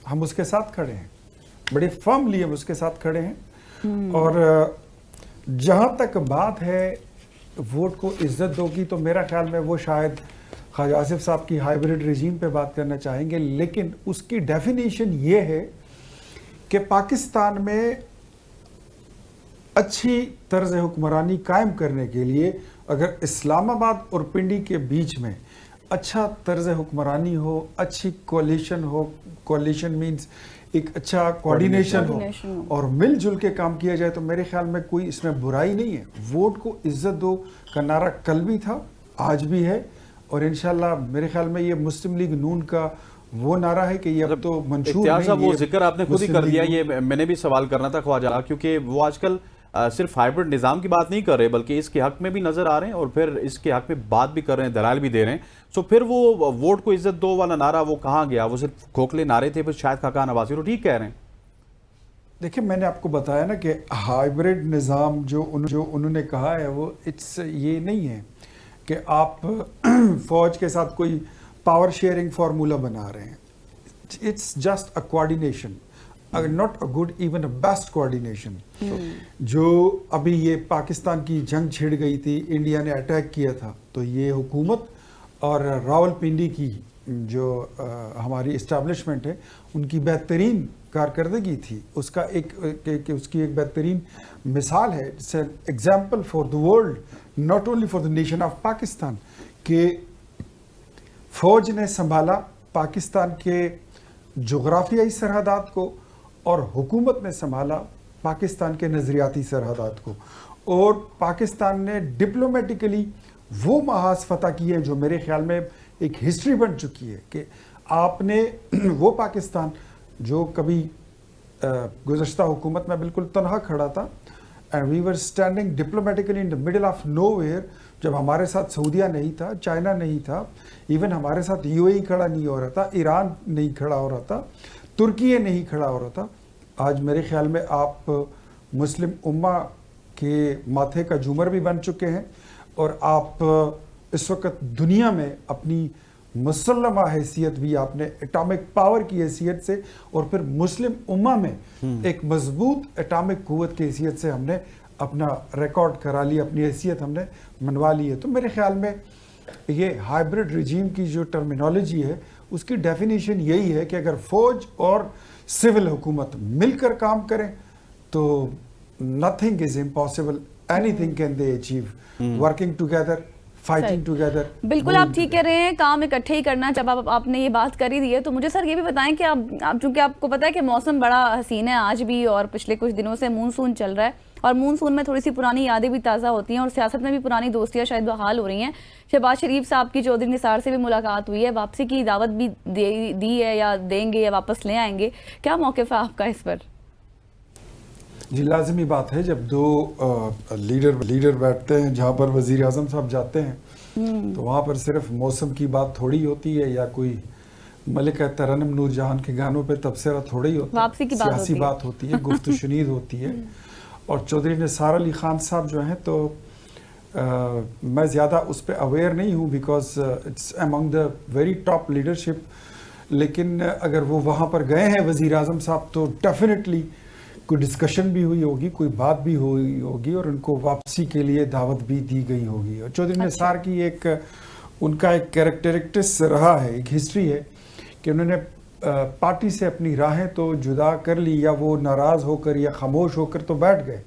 हम उसके साथ खड़े हैं, बड़े फर्मली हम उसके साथ खड़े हैं। और जहां तक बात है वोट को इज्जत दो की, तो मेरा ख्याल में वो शायद ख्वाजा आसिफ साहब की हाइब्रिड रिजीम पे बात करना चाहेंगे, लेकिन उसकी डेफिनेशन ये है कि पाकिस्तान में अच्छी तर्ज हुक्मरानी कायम करने के लिए अगर इस्लामाबाद और पिंडी के बीच में अच्छा तर्ज हुक्मरानी हो, अच्छी कोalition हो, कोalition मीन्स एक अच्छा कोऑर्डिनेशन हो और मिलजुल के काम किया जाए, तो मेरे ख्याल में कोई इसमें बुराई नहीं है। वोट को इज्जत दो का नारा कल भी था, आज भी है, और इंशाल्लाह मेरे ख्याल में ये मुस्लिम लीग नून का वो नारा है कि ये अब तो मंशूर इख्तियार साहब, नहीं, वो ये जिक्र आपने खुद ही मुस्लिम कर दिया, लीग- ये मैंने भी सवाल करना था ख्वाजा, क्योंकि वो आजकल सिर्फ हाइब्रिड निज़ाम की बात नहीं कर रहे बल्कि इसके हक में भी नजर आ रहे हैं और फिर इसके हक में बात भी कर रहे हैं, दलाल भी दे रहे हैं। सो फिर वो वोट को इज्जत दो वाला नारा वो कहाँ गया? वो सिर्फ खोखले नारे थे, फिर शायद खाका नवाज़ी तो ठीक कह रहे हैं। देखिए, मैंने आपको बताया ना कि हाइब्रिड निज़ाम जो उन्होंने कहा है वो ये नहीं है कि आप फौज के साथ कोई पावर शेयरिंग फार्मूला बना रहे हैं। It's just a coordination, not a good, even a best coordination. जो अभी ये पाकिस्तान की जंग छिड़ गई थी, इंडिया ने अटैक किया था, तो ये हुकूमत और रावलपिंडी की जो हमारी इस्टेब्लिशमेंट है उनकी बेहतरीन कारकर्दगी थी, उसका उसकी एक बेहतरीन मिसाल है। It's an example for the world, not only for the nation of Pakistan, कि फौज ने संभाला पाकिस्तान के जोग्राफियाई सरहदात को और हुकूमत ने संभाला पाकिस्तान के नज़रियाती सरहदात को, और पाकिस्तान ने डिप्लोमेटिकली वो महाज फतह किए हैं जो मेरे ख्याल में एक हिस्ट्री बन चुकी है कि आपने वो पाकिस्तान जो कभी गुज़श्ता हुकूमत में बिल्कुल तनहा खड़ा था, and we were standing diplomatically in the middle of nowhere, जब हमारे साथ सऊदीया नहीं था, चाइना नहीं था, इवन हमारे साथ यूएई खड़ा नहीं हो रहा था, ईरान नहीं खड़ा हो रहा था, तुर्की नहीं खड़ा हो रहा था। आज मेरे ख्याल में आप मुस्लिम उम्मा के माथे का झूमर भी बन चुके हैं, और आप इस वक्त दुनिया में अपनी मुसल्लमा हैसियत भी आपने एटॉमिक पावर की हैसियत से, और फिर मुस्लिम उम्मा में एक मजबूत एटॉमिक कुव्वत की हैसियत से हमने अपना रिकॉर्ड करा लिया, अपनी हैसियत हमने मनवा ली है। तो मेरे ख्याल में ये हाइब्रिड रिजीम की जो टर्मिनोलॉजी है उसकी डेफिनेशन यही है कि अगर फौज और सिविल हुकूमत मिलकर काम करें तो nothing is impossible, anything can they achieve, working together, fighting together. बिल्कुल आप ठीक कह रहे हैं, काम इकट्ठे ही करना। जब आपने ये बात करी दी है तो मुझे सर ये भी बताएं कि आप चूंकि आपको पता है कि मौसम बड़ा हसीन है आज भी, और पिछले कुछ दिनों से मानसून चल रहा है, और मानसून में थोड़ी सी पुरानी यादें भी ताज़ा होती हैं और सियासत में भी पुरानी दोस्तियां शायद बहाल हो रही हैं। शहबाज शरीफ साहब की चौधरी निसार से भी मुलाकात हुई है, वापसी की दावत भी दी है, या देंगे या वापस ले आएंगे, क्या मौक़िफ़ है आपका इस पर? जी, लाजमी बात है, जब दो लीडर बैठते हैं जहाँ पर वज़ीर आज़म साहब जाते हैं तो वहाँ पर सिर्फ मौसम की बात थोड़ी होती है, या कोई मलिका तरन्नुम नूरजहां के गानों पे तबसरा थोड़ी होता है, वापसी की सियासी बात होती है, गुफ्तगू शुनीद होती है। और चौधरी निसार अली खान साहब जो हैं, तो मैं ज़्यादा उस पर अवेयर नहीं हूँ because it's among the very top leadership, लेकिन अगर वो वहाँ पर गए हैं वज़ीर आज़म साहब तो डेफिनेटली कोई डिस्कशन भी हुई होगी, कोई बात भी हुई होगी, और उनको वापसी के लिए दावत भी दी गई होगी। और चौधरी निसार की उनका एक कैरेक्टरिस्टिक्स रहा है, एक हिस्ट्री है कि उन्होंने पार्टी से अपनी राहें तो जुदा कर ली, या वो नाराज होकर या खामोश होकर तो बैठ गए,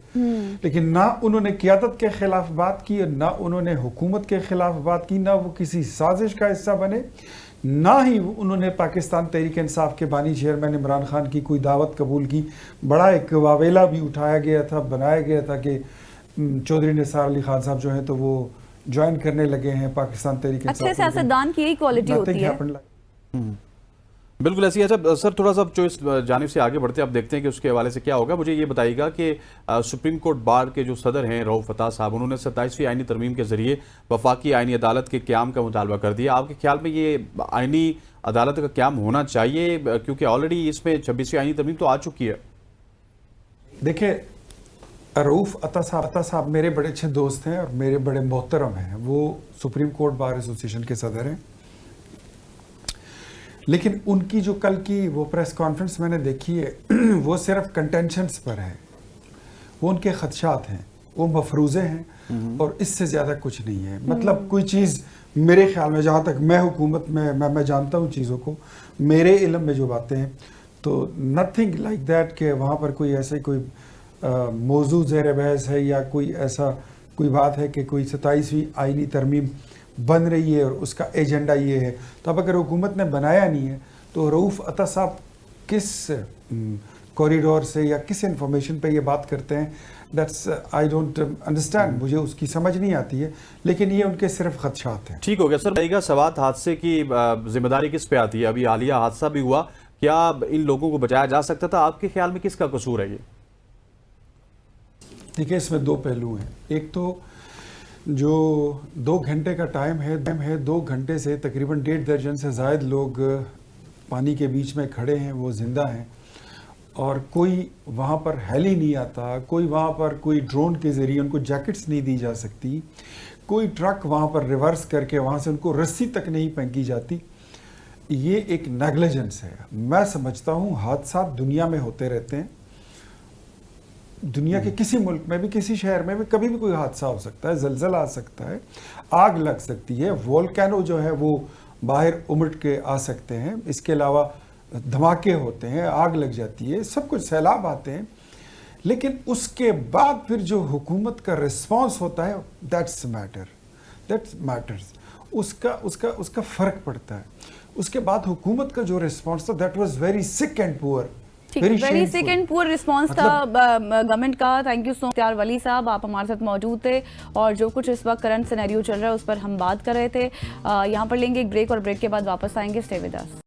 लेकिन ना उन्होंने क़यादत के खिलाफ बात की, ना उन्होंने हुकूमत के खिलाफ बात की, ना वो किसी साजिश का हिस्सा बने, ना ही उन्होंने पाकिस्तान तहरीक इंसाफ के बानी चेयरमैन इमरान खान की कोई दावत कबूल की। बड़ा एक वावेला भी उठाया गया था, बनाया गया था कि चौधरी निसार अली खान साहब जो हैं तो वो ज्वाइन करने लगे हैं पाकिस्तान तहरीक इंसाफ। अच्छे सियासतदान की यही क्वालिटी होती है। बिल्कुल ऐसी। अच्छा सर, थोड़ा सा जो इस जानिब से आगे बढ़ते हैं, अब देखते हैं कि उसके हवाले से क्या होगा। मुझे ये बताइएगा कि सुप्रीम कोर्ट बार के जो सदर हैं रऊफ फ़ताह साहब, उन्होंने 27वीं आईनी तरमीम के जरिए वफाकी आईनी अदालत के क़याम का मुतालबा कर दिया। आपके ख्याल में ये आईनी अदालत का क़याम होना चाहिए, क्योंकि ऑलरेडी इसमें 26वीं आईनी तरमीम तो आ चुकी है? देखिए, रऊफ अता साहब मेरे बड़े अच्छे दोस्त हैं और मेरे बड़े मोहतरम हैं। वो सुप्रीम कोर्ट बार एसोसिएशन के सदर हैं, लेकिन उनकी जो कल की वो प्रेस कॉन्फ्रेंस मैंने देखी है वो सिर्फ कंटेंशंस पर है, वो उनके खदशात हैं, वो मफरूज़े हैं, और इससे ज़्यादा कुछ नहीं है। मतलब कोई चीज़ मेरे ख्याल में, जहाँ तक मैं हुकूमत में मैं जानता हूँ चीज़ों को, मेरे इल्म में जो बातें हैं, तो नथिंग लाइक दैट कि वहाँ पर कोई ऐसे कोई मौजू ज़ेर बहस है, या कोई ऐसा कोई बात है कि कोई 27वीं आईनी तरमीम बन रही है और उसका एजेंडा ये है। तो अब अगर हुकूमत ने बनाया नहीं है तो रऊफ अता साहब किस कॉरिडोर से या किस इन्फॉर्मेशन पे ये बात करते हैं, दैट्स आई डोंट अंडरस्टैंड, मुझे उसकी समझ नहीं आती है, लेकिन ये उनके सिर्फ खदशात हैं। ठीक हो गया सर। रहेगा सवात हादसे की जिम्मेदारी किस पे आती है? अभी हालिया हादसा भी हुआ, क्या इन लोगों को बचाया जा सकता था? आपके ख्याल में किसका कसूर है ये? देखिए, इसमें दो पहलू हैं। एक तो जो 2 घंटे का टाइम है 2 घंटे से तकरीबन 1.5 दर्जन से ज़ायद लोग पानी के बीच में खड़े हैं, वो ज़िंदा हैं, और कोई वहाँ पर हेली नहीं आता, कोई वहाँ पर कोई ड्रोन के ज़रिए उनको जैकेट्स नहीं दी जा सकती, कोई ट्रक वहाँ पर रिवर्स करके वहाँ से उनको रस्सी तक नहीं फेंकी जाती। ये एक नेग्लिजेंस है। मैं समझता हूँ हादसा दुनिया में होते रहते हैं, दुनिया के किसी मुल्क में भी, किसी शहर में भी कभी भी कोई हादसा हो सकता है, जलजला आ सकता है, आग लग सकती है, वोल्केनो जो है वो बाहर उमड़ के आ सकते हैं, इसके अलावा धमाके होते हैं, आग लग जाती है, सब कुछ, सैलाब आते हैं। लेकिन उसके बाद फिर जो हुकूमत का रिस्पांस होता है, दैट्स मैटर, दैट्स मैटर्स, उसका फ़र्क पड़ता है। उसके बाद हुकूमत का जो रिस्पांस था, that was very sick and poor, very sick and poor response था गवर्नमेंट का। थैंक यू सो मच त्यार वली साहब, आप हमारे साथ मौजूद थे और जो कुछ इस वक्त करंट सिनेरियो चल रहा है उस पर हम बात कर रहे थे। यहाँ पर लेंगे एक ब्रेक और ब्रेक के बाद वापस आएंगे। Stay with us.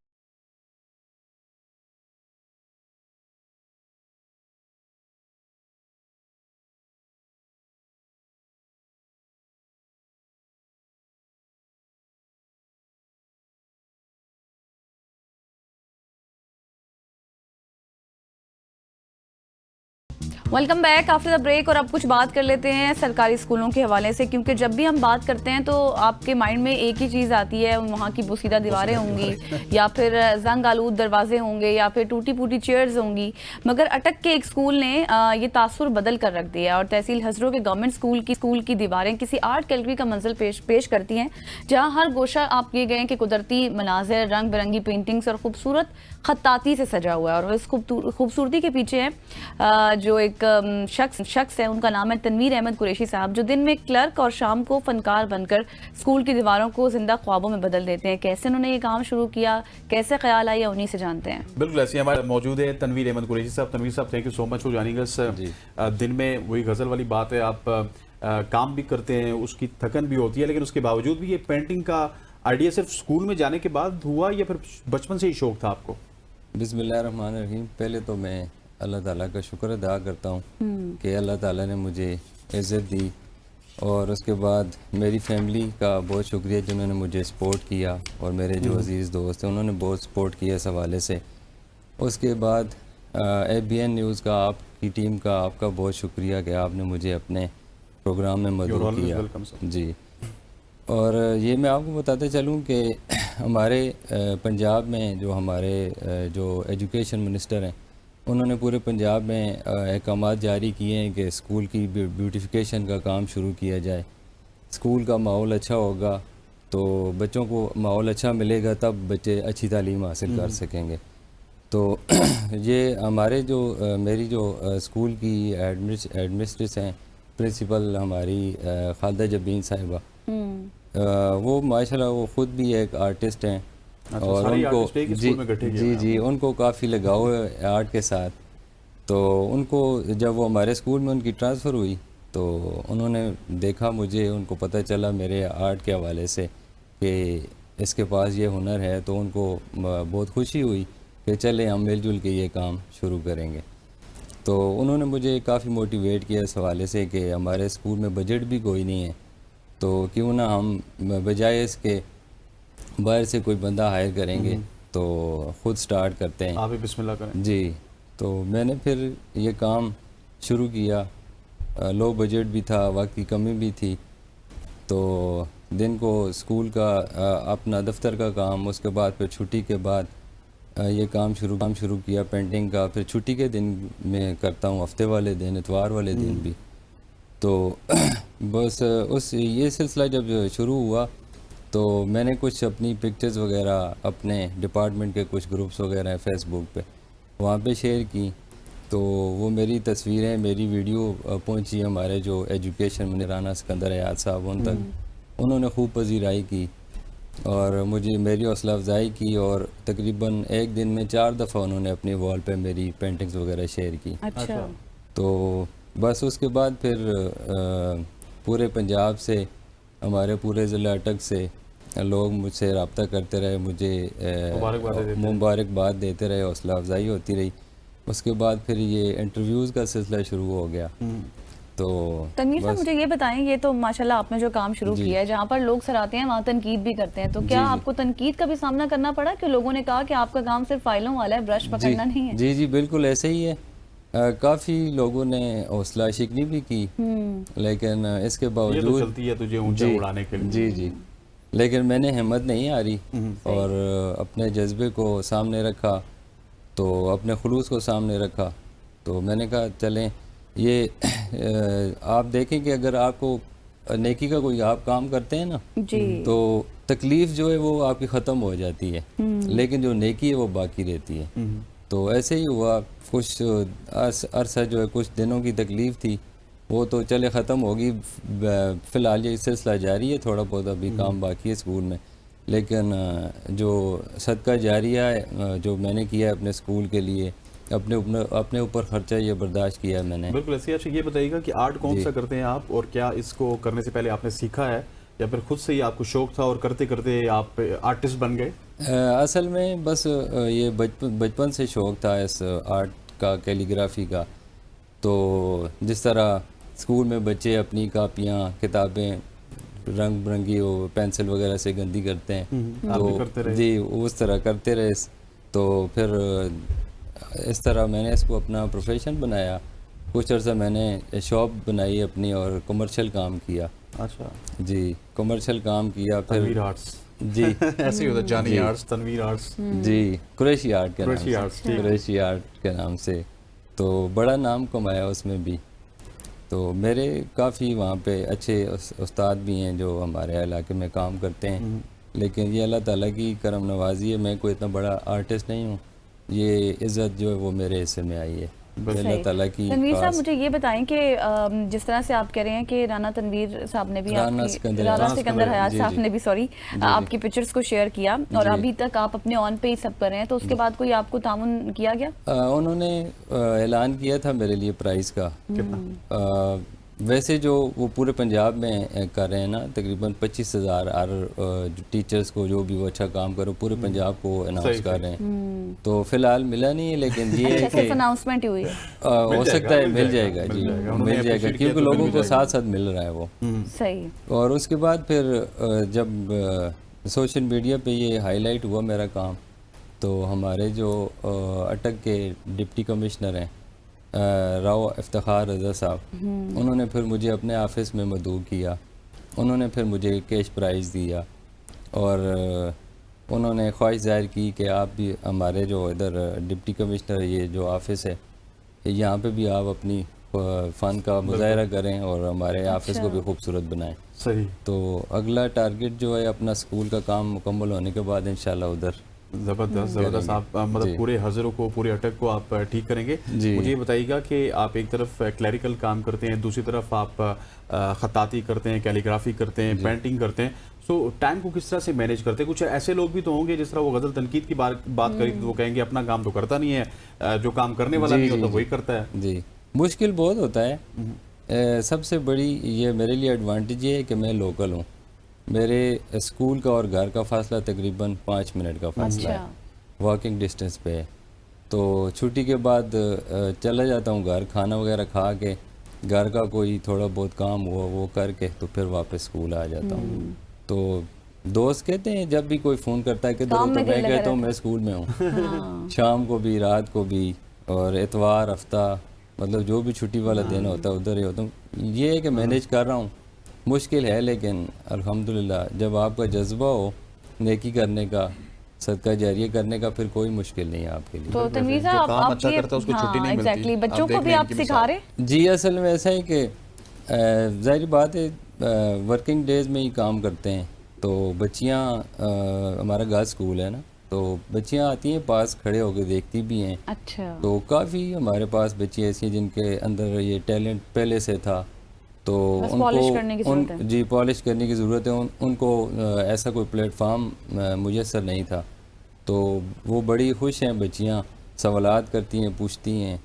Welcome back after the break. और अब कुछ बात कर लेते हैं सरकारी स्कूलों के हवाले से, क्योंकि जब भी हम बात करते हैं तो आपके माइंड में एक ही चीज़ आती है, वहाँ की बोसीदा दीवारें होंगी या फिर जंग आलूद दरवाजे होंगे या फिर टूटी फूटी चेयर्स होंगी। मगर अटक के एक स्कूल ने ये तासुर बदल कर रख दिया और तहसील हजरों के गवर्नमेंट स्कूल की दीवारें किसी आर्ट गैलरी का मंजर पेश करती हैं, जहाँ हर गोशा आप किए गए कि कुदरती मनाजिर, रंग बिरंगी पेंटिंग्स और खूबसूरत खत्ताती से सजा हुआ है। और इस खूबसूरती के पीछे है जो एक शख्स है, उनका नाम है तनवीर अहमद कुरैशी साहब, जो दिन में क्लर्क और शाम को फनकार बनकर स्कूल की दीवारों को जिंदा ख्वाबों में बदल देते हैं। कैसे उन्होंने ये काम शुरू किया, कैसे ख्याल आया, उन्हीं से जानते हैं। बिल्कुल, ऐसे हमारे मौजूद है तनवीर अहमद कुरैशी साहब। तनवीर साहब, thank you so much for joining अस। दिन में वही गजल वाली बात है, आप काम भी करते हैं, उसकी थकन भी होती है, लेकिन उसके बावजूद भी ये पेंटिंग का आइडिया सिर्फ स्कूल में जाने के बाद हुआ या फिर बचपन से ही शौक था आपको? बिस्मिल्लाहिर्रहमानिर्रहीम। पहले तो मैं अल्लाह ताला का शुक्र अदा करता हूँ कि अल्लाह ताला ने मुझे इज़्ज़त दी, और उसके बाद मेरी फैमिली का बहुत शुक्रिया जिन्होंने मुझे सपोर्ट किया, और मेरे जो अजीज़ दोस्त हैं उन्होंने बहुत सपोर्ट किया इस हवाले से। उसके बाद ABN न्यूज़ का, आपकी टीम का, आपका बहुत शुक्रिया कि आपने मुझे अपने प्रोग्राम में मदद किया जी। और ये मैं आपको बताते चलूँ कि हमारे पंजाब में जो हमारे जो एजुकेशन मिनिस्टर हैं, उन्होंने पूरे पंजाब में अहकाम जारी किए हैं कि स्कूल की ब्यूटिफिकेशन का काम शुरू किया जाए। स्कूल का माहौल अच्छा होगा तो बच्चों को माहौल अच्छा मिलेगा, तब बच्चे अच्छी तालीम हासिल कर सकेंगे। तो ये हमारे जो मेरी जो स्कूल की एडमिनिस्ट्रेटर हैं, प्रिंसिपल हमारी खालिदा जबीन साहिबा, वो माशाल्लाह वो ख़ुद भी एक आर्टिस्ट हैं, और उनको जी उनको काफ़ी लगाव है आर्ट के साथ। तो उनको जब वो हमारे स्कूल में उनकी ट्रांसफ़र हुई तो उन्होंने देखा मुझे, उनको पता चला मेरे आर्ट के हवाले से कि इसके पास ये हुनर है, तो उनको बहुत खुशी हुई कि चले हम मिलजुल के ये काम शुरू करेंगे। तो उन्होंने मुझे काफ़ी मोटिवेट किया इस हवाले से कि हमारे स्कूल में बजट भी कोई नहीं है, तो क्यों ना हम बजाय इसके बाहर से कोई बंदा हायर करेंगे, तो ख़ुद स्टार्ट करते हैं, आप भी बिस्मिल्लाह करें जी। तो मैंने फिर ये काम शुरू किया। लो बजट भी था, वक्त की कमी भी थी, तो दिन को स्कूल का अपना दफ्तर का काम, उसके बाद फिर छुट्टी के बाद ये काम शुरू किया पेंटिंग का। फिर छुट्टी के दिन में करता हूँ, हफ्ते वाले दिन, इतवार वाले दिन भी। तो बस ये सिलसिला जब शुरू हुआ तो मैंने कुछ अपनी पिक्चर्स वगैरह अपने डिपार्टमेंट के कुछ ग्रुप्स वगैरह हैं फेसबुक पे, वहाँ पे शेयर की। तो वो मेरी तस्वीरें, मेरी वीडियो पहुँची हमारे जो एजुकेशन मिनिस्टर राना सिकंदर हयात साहब उन तक, उन्होंने खूब पजीराई की। और मुझे मेरी हौसला अफजाई की, और तकरीबन एक दिन में 4 दफ़ा उन्होंने अपनी वॉल पे मेरी पेंटिंग्स वगैरह शेयर की। अच्छा। तो बस उसके बाद फिर पूरे पंजाब से, हमारे पूरे ज़िला अटक से लोग मुझसे रब्ता करते रहे, मुझे मुबारकबाद देते रहे, हौसला अफजाई होती रही। उसके बाद फिर ये इंटरव्यूज़ का सिलसिला शुरू हो गया। तो तनवीर साहब मुझे ये बताएं, ये तो माशाल्लाह आपने जो काम शुरू किया है, जहाँ पर लोग सराहते हैं वहाँ तनकीद भी करते हैं, तो क्या आपको तनकीद का भी सामना करना पड़ा कि लोगों ने कहा कि आपका काम सिर्फ फाइलों वाला है, ब्रश पकड़ना नहीं है? जी जी बिल्कुल ऐसे ही है। काफ़ी लोगों ने हौसला शिकनी भी की, लेकिन इसके ये तो बावजूद चलती है तुझे ऊंचे उड़ाने के लिए। जी जी, लेकिन मैंने हिम्मत नहीं हारी और अपने जज्बे को सामने रखा, तो अपने खुलूस को सामने रखा। तो मैंने कहा चलें ये आप देखें कि अगर आपको नेकी का कोई आप काम करते हैं ना, जी, तो तकलीफ़ जो है वो आपकी ख़त्म हो जाती है, लेकिन जो नेकी है वो बाकी रहती है। तो ऐसे ही हुआ, कुछ अरसा जो है कुछ दिनों की तकलीफ़ थी, वो तो चले ख़त्म होगी। फ़िलहाल ये सिलसिला जारी है, थोड़ा बहुत अभी काम बाकी है स्कूल में, लेकिन जो सदका जारिया है जो मैंने किया है अपने स्कूल के लिए, अपने ऊपर ख़र्चा ये बर्दाश्त किया है मैंने। बिल्कुल ऐसे। अच्छा ये बताइएगा कि आर्ट कौन सा करते हैं आप, और क्या इसको करने से पहले आपने सीखा है या फिर खुद से ही आपको शौक था और करते करते आप आर्टिस्ट बन गए? असल में बस ये बचपन से शौक़ था इस आर्ट का, कैलीग्राफी का। तो जिस तरह स्कूल में बच्चे अपनी कापियाँ किताबें रंग बिरंगी वो पेंसिल वगैरह से गंदी करते हैं, आप भी करते रहे? जी उस तरह करते रहे। तो फिर इस तरह मैंने इसको अपना प्रोफेशन बनाया। कुछ अर्सा मैंने शॉप बनाई अपनी और कमर्शियल काम किया। अच्छा जी, कमर्शियल काम किया। फिर तनवीर आर्ट्स जी ऐसे ही होता है, जानी आर्ट्स, तनवीर आर्ट्स। जी, कुरैशी आर्ट के नाम कुरैशी आर्ट्स, से, ठीक। कुरैशी आर्ट के नाम से। तो बड़ा नाम कमाया उसमें भी। तो मेरे काफ़ी वहाँ पे अच्छे उस्ताद भी हैं जो हमारे इलाके में काम करते हैं, लेकिन ये अल्लाह ताला की करम नवाजी है। मैं कोई इतना बड़ा आर्टिस्ट नहीं हूँ, ये इज़्ज़त जो है वो मेरे हिस्से में आई है अल्लाह ताला की। तनवीर साहब मुझे ये बताएं कि जिस तरह से आप कह रहे हैं कि राना तनवीर साहब ने भी राना सिकंदर हयात साहब ने भी आपकी पिक्चर्स को शेयर किया, और अभी तक आप अपने ऑन पे ही सब कर रहे हैं, तो उसके बाद कोई आपको ताउन किया गया? उन्होंने ऐलान किया था मेरे लिए प्राइज़ का। कितना? वैसे जो वो पूरे पंजाब में कर रहे हैं ना, तकरीबन 25,000 टीचर्स को जो भी वो अच्छा काम करो पूरे पंजाब को अनाउंस कर रहे हैं। तो फिलहाल मिला नहीं है, लेकिन ये है कि अनाउंसमेंट ही हुई है, हो सकता है मिल जाएगा जी, मिल जाएगा, क्योंकि लोगों को साथ साथ मिल रहा है वो। सही। और उसके बाद फिर जब सोशल मीडिया पे ये हाईलाइट हुआ मेरा काम, तो हमारे जो अटक के डिप्टी कमिश्नर हैं राव इफ्तिखार रज़ा साहब, उन्होंने फिर मुझे अपने ऑफिस में मदऊ किया। उन्होंने फिर मुझे कैश प्राइज़ दिया, और उन्होंने ख्वाहिश ज़ाहिर की कि आप भी हमारे जो इधर डिप्टी कमिश्नर ये जो ऑफिस है यहाँ पे भी आप अपनी फ़न का मुज़ाहरा करें और हमारे ऑफिस को भी खूबसूरत बनाएं। सही। तो अगला टारगेट जो है अपना स्कूल का काम मुकम्मल होने के बाद इंशाल्लाह उधर ज़बरदस्त। आप मतलब पूरे हज़रों को, पूरे अटक को आप ठीक करेंगे। मुझे ये बताइएगा कि आप एक तरफ क्लैरिकल काम करते हैं, दूसरी तरफ आप ख़ताती करते हैं, कैलीग्राफी करते हैं, पेंटिंग करते हैं, सो टाइम को किस तरह से मैनेज करते हैं? कुछ ऐसे लोग भी तो होंगे, जिस तरह वो गज़ल तनकीद की बात करी तो वो कहेंगे अपना काम तो करता नहीं है, जो काम करने वाला नहीं होता वही करता है। जी, मुश्किल बहुत होता है। सबसे बड़ी ये मेरे लिए एडवांटेज ये है कि मैं लोकल हूँ। मेरे स्कूल का और घर का फासला तकरीबन 5 मिनट का फासला है, वॉकिंग डिस्टेंस पे है। तो छुट्टी के बाद चला जाता हूँ घर, खाना वगैरह खा के, घर का कोई थोड़ा बहुत काम हुआ वो करके, तो फिर वापस स्कूल आ जाता हूँ। तो दोस्त कहते हैं जब भी कोई फ़ोन करता है कि तो मैं कहता हूँ मैं स्कूल में हूँ। शाम को भी, रात को भी, और इतवार हफ्ता, मतलब जो भी छुट्टी वाला दिन होता है उधर ही होता हूँ। ये है कि मैनेज कर रहा हूँ, मुश्किल है, लेकिन अल्हम्दुलिल्लाह जब आपका जज्बा हो नेकी करने का, सदका जारिया करने का, फिर कोई मुश्किल नहीं है आपके लिए। तो तनवीर साहब आप अच्छा करता है उसको छुट्टी नहीं मिलती। एग्जैक्टली, बच्चों को भी आप सिखा रहे? जी, असल में ऐसा है कि ज़ाहिर बात है वर्किंग डेज़ में ही काम करते हैं। तो बच्चियाँ, हमारा गर्ल्स स्कूल है ना, तो बच्चियाँ आती हैं पास, खड़े होकर देखती भी हैं। अच्छा। तो काफ़ी हमारे पास बच्ची ऐसी हैं जिनके अंदर ये टैलेंट पहले से था, तो बस पॉलिश करने की ज़रूरत है। जी पॉलिश करने की ज़रूरत है। उनको ऐसा कोई प्लेटफार्म मुयसर नहीं था। तो वो बड़ी खुश हैं बच्चियाँ, सवालात करती हैं, पूछती हैं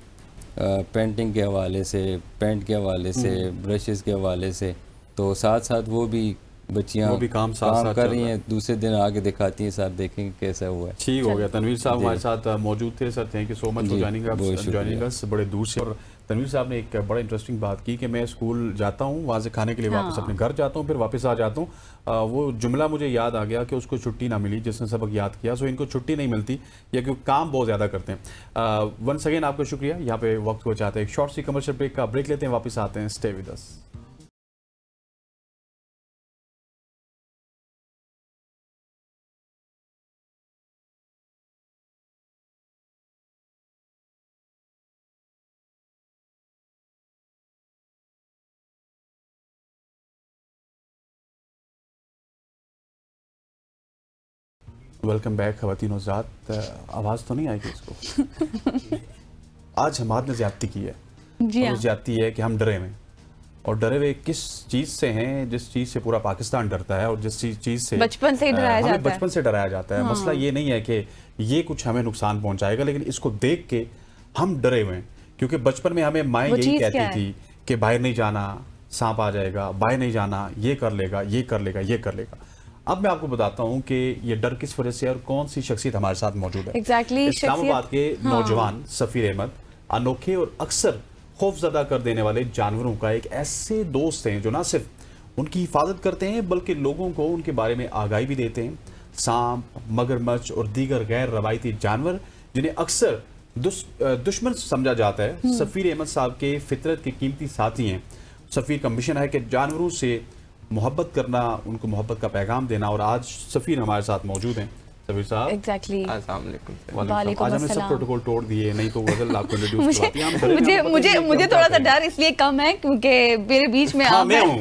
पेंटिंग के हवाले से, पेंट के हवाले से, ब्रशेस के हवाले से। तो साथ साथ वो भी बच्चियाँ वो भी काम साथ कर रही हैं, दूसरे दिन आके दिखाती हैं, साथ देखेंगे कैसा हुआ है। ठीक हो गया। तनवीर साहब हमारे साथ मौजूद थे। Sir thank you so much for joining अस बड़े दूर से। और तनवीर साहब ने एक बड़ा इंटरेस्टिंग बात की कि मैं स्कूल जाता हूँ, वहाँ से खाने के लिए वापस अपने घर जाता हूँ, फिर वापस आ जाता हूँ। वो जुमला मुझे याद आ गया कि उसको छुट्टी ना मिली जिसने सबक याद किया। सो इनको छुट्टी नहीं मिलती या क्योंकि काम बहुत ज़्यादा करते हैं। वंस अगेन आपका शुक्रिया। यहाँ पे वक्त को चाहते हैं एक शॉर्ट सी कमर्शियल ब्रेक का ब्रेक लेते हैं, वापस आते हैं। Stay with us. Welcome back ख़वातीन हज़रात। आवाज़ तो नहीं आएगी इसको। आज हमारे ने ज़्यादती की है। जी और हाँ। वो ज़्यादती है कि हम डरे हुए, और डरे हुए किस चीज़ से हैं, जिस चीज़ से पूरा पाकिस्तान डरता है और जिस चीज़ से बचपन से ही डराया हमें जाता है। बचपन से डराया जाता है। मसला ये नहीं है कि ये कुछ हमें नुकसान पहुंचाएगा, लेकिन इसको देख के हम डरे हुए हैं। क्योंकि बचपन में हमें माएँ वो यही चीज़ क्या कहती है? थी कि बाहर नहीं जाना, सांप आ जाएगा, बाहर नहीं जाना, ये कर लेगा, ये कर लेगा, ये कर लेगा। अब मैं आपको बताता हूँ कि ये डर किस वजह से और कौन सी शख्सियत हमारे साथ मौजूद है। Exactly, इस्लामाबाद के नौजवान सफ़ीर अहमद अनोखे और अक्सर खौफजदा कर देने वाले जानवरों का एक ऐसे दोस्त हैं जो न सिर्फ उनकी हिफाजत करते हैं बल्कि लोगों को उनके बारे में आगाही भी देते हैं। सांप, मगरमच्छ और दीगर गैर रवायती जानवर जिन्हें अक्सर दुश्मन समझा जाता है, सफ़ीर अहमद साहब के फितरत के कीमती साथी हैं। सफ़ीर का मिशन है कि जानवरों से मोहब्बत करना, उनको मोहब्बत का पैगाम देना। और आज सफ़ीर हमारे साथ मौजूद हैं। सफ़ीर साहब एग्जैक्टली। वालेकुम वालेकुम आज हमने सब अस्सलाम। प्रोटोकॉल तोड़ दिए, नहीं तो गजल आपको इंट्रोड्यूस करवाती हैं। हम डरे मुझे हैं, मुझे हम मुझे क्या थोड़ा सा करेंगे। डर इसलिए कम है क्योंकि मेरे बीच में हाँ आप मैं हैं। हूँ,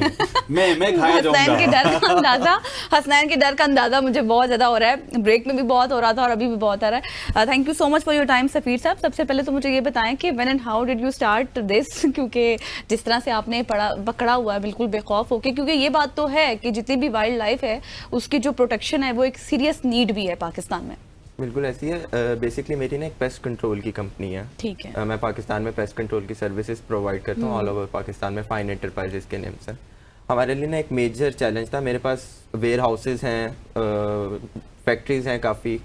मैं खाया हसनैन के जाऊंगा। डर का अंदाजा हसनैन के डर का अंदाजा मुझे बहुत ज्यादा हो रहा है। ब्रेक में भी बहुत हो रहा था और अभी भी बहुत आ रहा है। Thank you so much for your time Safeer साहब। सबसे पहले तो मुझे ये बताएं कि when and how did you start this, क्योंकि जिस तरह से आपने पकड़ा हुआ है बिल्कुल बेखौफ होके, क्योंकि ये बात तो है कि जितनी भी वाइल्ड लाइफ है उसकी जो प्रोटेक्शन है वो एक सीरियस नीड भी है पाकिस्तान में। बिल्कुल ऐसी है। बेसिकली मेरी ना एक पेस्ट कंट्रोल की कंपनी है। ठीक है। मैं पाकिस्तान में पेस्ट कंट्रोल की सर्विसेज प्रोवाइड करता हूँ ऑल ओवर पाकिस्तान में। फाइन एंटरप्राइजेस के नेम से हमारे लिए ना एक मेजर चैलेंज था। मेरे पास वेयर हाउसेज हैं, फैक्ट्रीज हैं काफ़ी।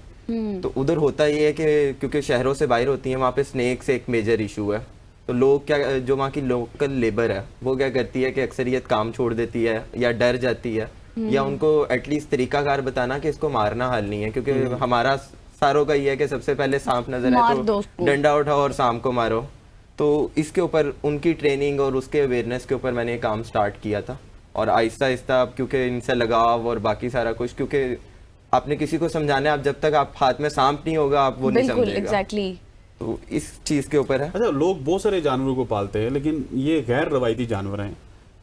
तो उधर होता ये है कि क्योंकि शहरों से बाहर होती हैं, वहाँ पे स्नेक्स एक मेजर इशू है। तो लोग क्या, जो वहाँ की लोकल लेबर है वो क्या करती है कि अक्सरियत काम छोड़ देती है या डर जाती है, या उनको एटलीस्ट तरीकाकार बताना कि इसको मारना हल नहीं है। क्योंकि हमारा सारों का ये है कि सबसे पहले सांप नजर आए तो डंडा उठाओ और सांप को मारो। तो इसके ऊपर उनकी ट्रेनिंग और उसके अवेयरनेस के ऊपर मैंने ये काम स्टार्ट किया था। और आहिस्ता आहिस्ता क्योंकि इनसे लगाव और बाकी सारा कुछ, क्योंकि आपने किसी को समझाना है, आप जब तक आप हाथ में सांप नहीं होगा आप वो नहीं समझेगा। एग्जैक्टली। तो इस चीज़ के ऊपर है। अच्छा, लोग बहुत सारे जानवरों को पालते हैं लेकिन ये गैर रवायती जानवर हैं,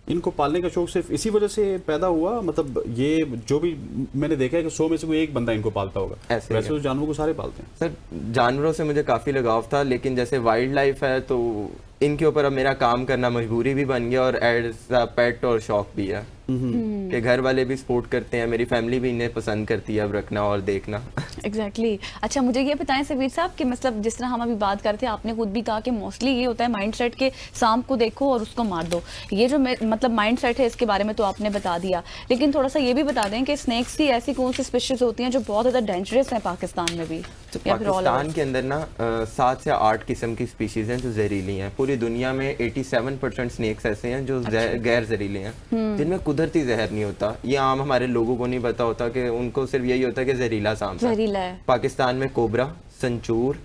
इनको पालने का शौक सिर्फ इसी वजह से पैदा हुआ? मतलब ये जो भी मैंने देखा है कि 100 में से कोई एक बंदा इनको पालता होगा, ऐसे वैसे तो जानवरों को सारे पालते हैं। सर जानवरों से मुझे काफ़ी लगाव था, लेकिन जैसे वाइल्ड लाइफ है तो इनके ऊपर अब मेरा काम करना मजबूरी भी बन गया और एज अ पेट और शौक भी है कि घर वाले भी सपोर्ट करते हैं, मेरी फैमिली भी इन्हें पसंद करती है अब रखना और देखना। एग्जैक्टली। अच्छा मुझे ये बताएं सफ़ीर साहब कि मतलब जिस तरह हम अभी बात करते हैं, आपने खुद भी कहा कि मोस्टली ये होता है माइंडसेट के सांप को देखो और उसको मार दो। ये जो मतलब माइंडसेट है इसके बारे में तो आपने बता दिया, लेकिन थोड़ा सा ये भी बता दें कि स्नेक्स की ऐसी कौन सी स्पीशीज होती हैं जो बहुत ज़्यादा डेंजरस हैं पाकिस्तान में भी? तो पाकिस्तान के अंदर ना 7 से 8 किस्म की स्पीशीज हैं जो जहरीली हैं। पूरी दुनिया में 87% स्नेक्स ऐसे हैं जो गैर जहरीले हैं, जिनमें कुदरती जहर नहीं होता। ये आम हमारे लोगों को नहीं पता होता कि उनको सिर्फ यही होता है कि जहरीला सांप जहरीला है। पाकिस्तान में कोबरा, संचूर,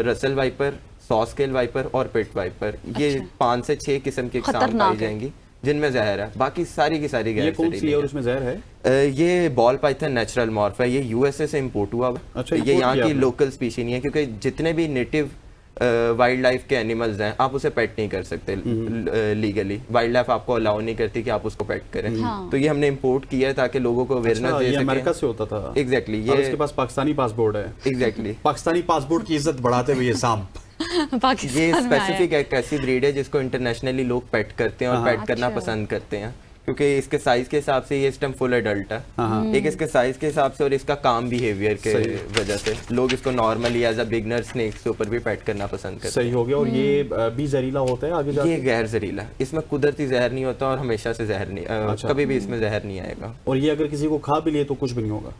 रसल वाइपर, सॉस्केल वाइपर और पिट वाइपर, ये 5 से 6 किस्म के सांप पाई जाएंगी जिनमें जहर है। बाकी सारी की सारी गैर जहरीली है और उसमें जहर है। ये बॉल पाइथन नेचुरल मॉर्फ है, ये यूएसए से इंपोर्ट हुआ। अच्छा, ये यहाँ की लोकल स्पीशी नहीं है, क्योंकि जितने भी नेटिव वाइल्ड लाइफ के एनिमल्स हैं आप उसे पेट नहीं कर सकते लीगली। वाइल्ड लाइफ आपको अलाउ नहीं करती कि आप उसको पेट करें। तो ये हमने इंपोर्ट किया है ताकि लोगों को अवेयरनेस दे सकें। अमेरिका से होता था। एग्जैक्टली। ये इसके पास पाकिस्तानी पासपोर्ट है। एग्जैक्टली। पाकिस्तानी पासपोर्ट की इज्जत बढ़ाते हुए ये सांप पाकिस्तान ये में आया है। स्पेसिफिक एक ऐसी ब्रीड है जिसको इंटरनेशनली लोग पेट करते हैं और पेट करना अच्छा। पसंद करते हैं, क्योंकि इसके साइज के हिसाब से ये इस टाइम फुल एडल्ट है। एक इसके साइज के हिसाब से और इसका काम बिहेवियर के वजह से लोग इसको normally as a beginner snakes के ऊपर भी पेट करना पसंद करते सही हो गया। और ये भी जहरीला होता है आगे हैं। जाके? ये गैर जहरीला, इसमें कुदरती जहर नहीं होता और हमेशा से जहर नहीं, कभी भी इसमें जहर नहीं आएगा। और ये अगर किसी को खा भी लिए तो कुछ भी नहीं होगा,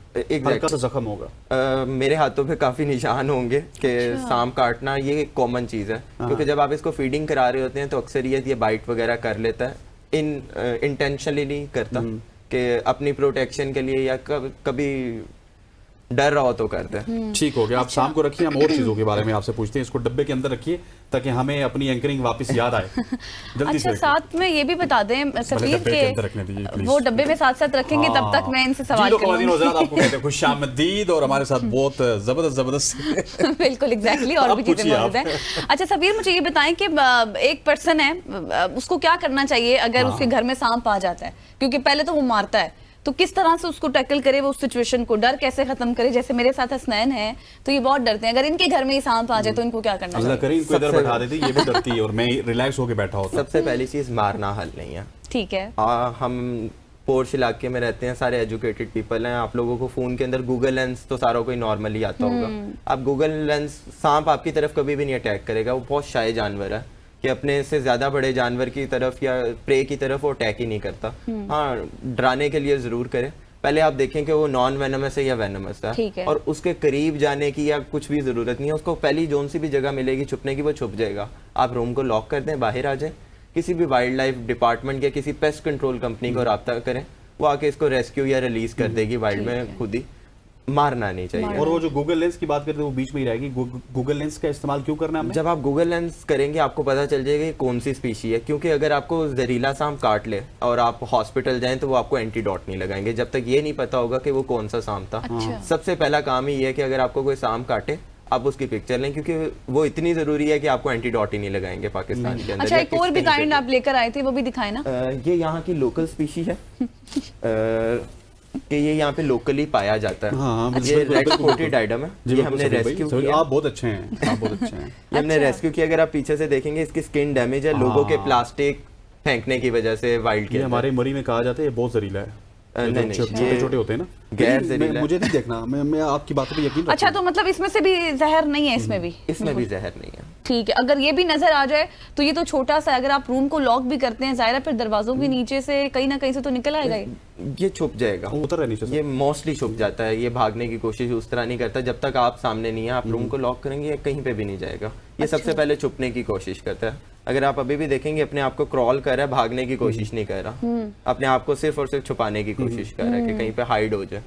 हल्का सा जख्म होगा? मेरे हाथों पे काफी निशान होंगे कि सांप काटना ये एक कॉमन चीज है, क्योंकि जब आप इसको फीडिंग करा रहे होते हैं तो अक्सर ये बाइट वगैरह कर लेता है, इंटेंशनली नहीं करता कि अपनी प्रोटेक्शन के लिए या कभी डर रहा हो तो करते हैं। ठीक हो गया। आप शाम को रखिए, हम और चीजों के बारे में आपसे पूछते हैं। इसको डब्बे के अंदर रखिए ताकि हमें अपनी एंकरिंग वापस याद आए। जल्दी अच्छा, से साथ में ये भी बता दें सफीर डब्बे के अंदर रखने दीजिए, के please। वो डब्बे में साथ साथ रखेंगे, तब तक मैं इनसे सवाल जी, तो ख्वातीन करूंगी। हज़रात, आपको कहते हैं खुशामदीद, और हमारे साथ बहुत जबरदस्त बिल्कुल एग्जैक्टली, और आप भी चीजें पूछिए मौजूद आप। हैं। अच्छा सफीर, मुझे ये बताएं कि एक पर्सन है, उसको क्या करना चाहिए अगर उसके घर में सांप आ जाता है? क्योंकि पहले तो वो मारता है, तो किस तरह से उसको टैकल करे, वो उस सिचुएशन को, डर कैसे खत्म करे? जैसे मेरे साथ हसनैन है तो ये बहुत डरते हैं, अगर इनके घर में ही सांप आ जाए तो इनको क्या करना अल्लाह चाहिए? करे इनको इधर बैठा देती, ये भी डरती है और मैं रिलैक्स होकर बैठा होता। सबसे पहली चीज मारना हल नहीं है। ठीक है। हम पोर्श इलाके में रहते हैं, सारे एजुकेटेड पीपल हैं। आप लोगों को फोन के अंदर गूगल लेंस तो सारों को ही नॉर्मली आता होगा। आप गूगल लेंस, सांप आपकी तरफ कभी भी नहीं अटैक करेगा, वो बहुत शाय जानवर है कि अपने से ज्यादा बड़े जानवर की तरफ या प्रे की तरफ वो अटैक ही नहीं करता। हाँ, डराने के लिए जरूर करे। पहले आप देखें कि वो नॉन वेनमस है या वेनमस है, और उसके करीब जाने की या कुछ भी जरूरत नहीं है। उसको पहली जोन सी भी जगह मिलेगी छुपने की, वो छुप जाएगा। आप रूम को लॉक कर दें, बाहर आ जाए, किसी भी वाइल्ड लाइफ डिपार्टमेंट या किसी पेस्ट कंट्रोल कंपनी को राब्ता करें, वो आके इसको रेस्क्यू या रिलीज कर देगी वाइल्ड में खुद ही। मारना नहीं चाहिए। और वो जो गूगल लेंस की बात करते हैं वो बीच में ही रहेगी। गूगल लेंस का इस्तेमाल क्यों करना है हमें? जब आप गूगल लेंस करेंगे आपको पता चल जाएगा कि कौन सी स्पीशी है, क्योंकि अगर आपको जहरीला सांप काट ले और आप हॉस्पिटल जाएं तो वो आपको एंटीडोट नहीं लगाएंगे जब तक ये नहीं पता होगा कि वो कौन सा सांप था। अच्छा। सबसे पहला काम ही है कि अगर आपको कोई सांप काटे आप उसकी पिक्चर लें, क्योंकि वो इतनी जरूरी है कि आपको एंटीडोट ही नहीं लगाएंगे पाकिस्तान के अंदर। अच्छा, एक और भी काइंड आप लेकर आए थे, वो भी दिखाए ना। ये यहाँ की लोकल स्पीशी है कि ये यहाँ पे लोकली पाया जाता है। हाँ, ये रेड कोटेड आइटम है, जी, ये हमने बिल्कुल रेस्क्यू सही। किया। आप बहुत अच्छे हैं, आप बहुत अच्छे हैं। ये हमने रेस्क्यू किया। अगर आप पीछे से देखेंगे इसकी स्किन डैमेज है लोगों के प्लास्टिक फेंकने की वजह से वाइल्ड के ये अंदर। हमारे मरी में कहा जाता है ये बहुत जहरीला है। नहीं, छोटे छोटे होते हैं ना, गैर नहीं, जहरीला है। मुझे नहीं देखना, मैं आपकी बातों पे यकीन अच्छा, रखता तो मतलब इसमें से भी जहर नहीं है? इसमें भी, इसमें भी जहर नहीं है। ठीक है। अगर ये भी नजर आ जाए तो ये तो छोटा सा है, अगर आप रूम को लॉक भी करते हैं, जाहिर है फिर दरवाजों के नीचे से कहीं ना कहीं से तो निकल आएगा ये। ये छुप जाएगा, हूँ। उतर है नीचे से। ये मोस्टली छुप जाता है। ये भागने की कोशिश उस तरह नहीं करता जब तक आप सामने नहीं है। आप रूम को लॉक करेंगे ये कहीं पे भी नहीं जाएगा। ये सबसे पहले छुपने की कोशिश करता है। अगर आप अभी भी देखेंगे अपने आप को क्रॉल कर रहा है, भागने की कोशिश नहीं कर रहा, अपने आप को सिर्फ और सिर्फ छुपाने की कोशिश कर रहा है कि कहीं पे हाइड हो जाए,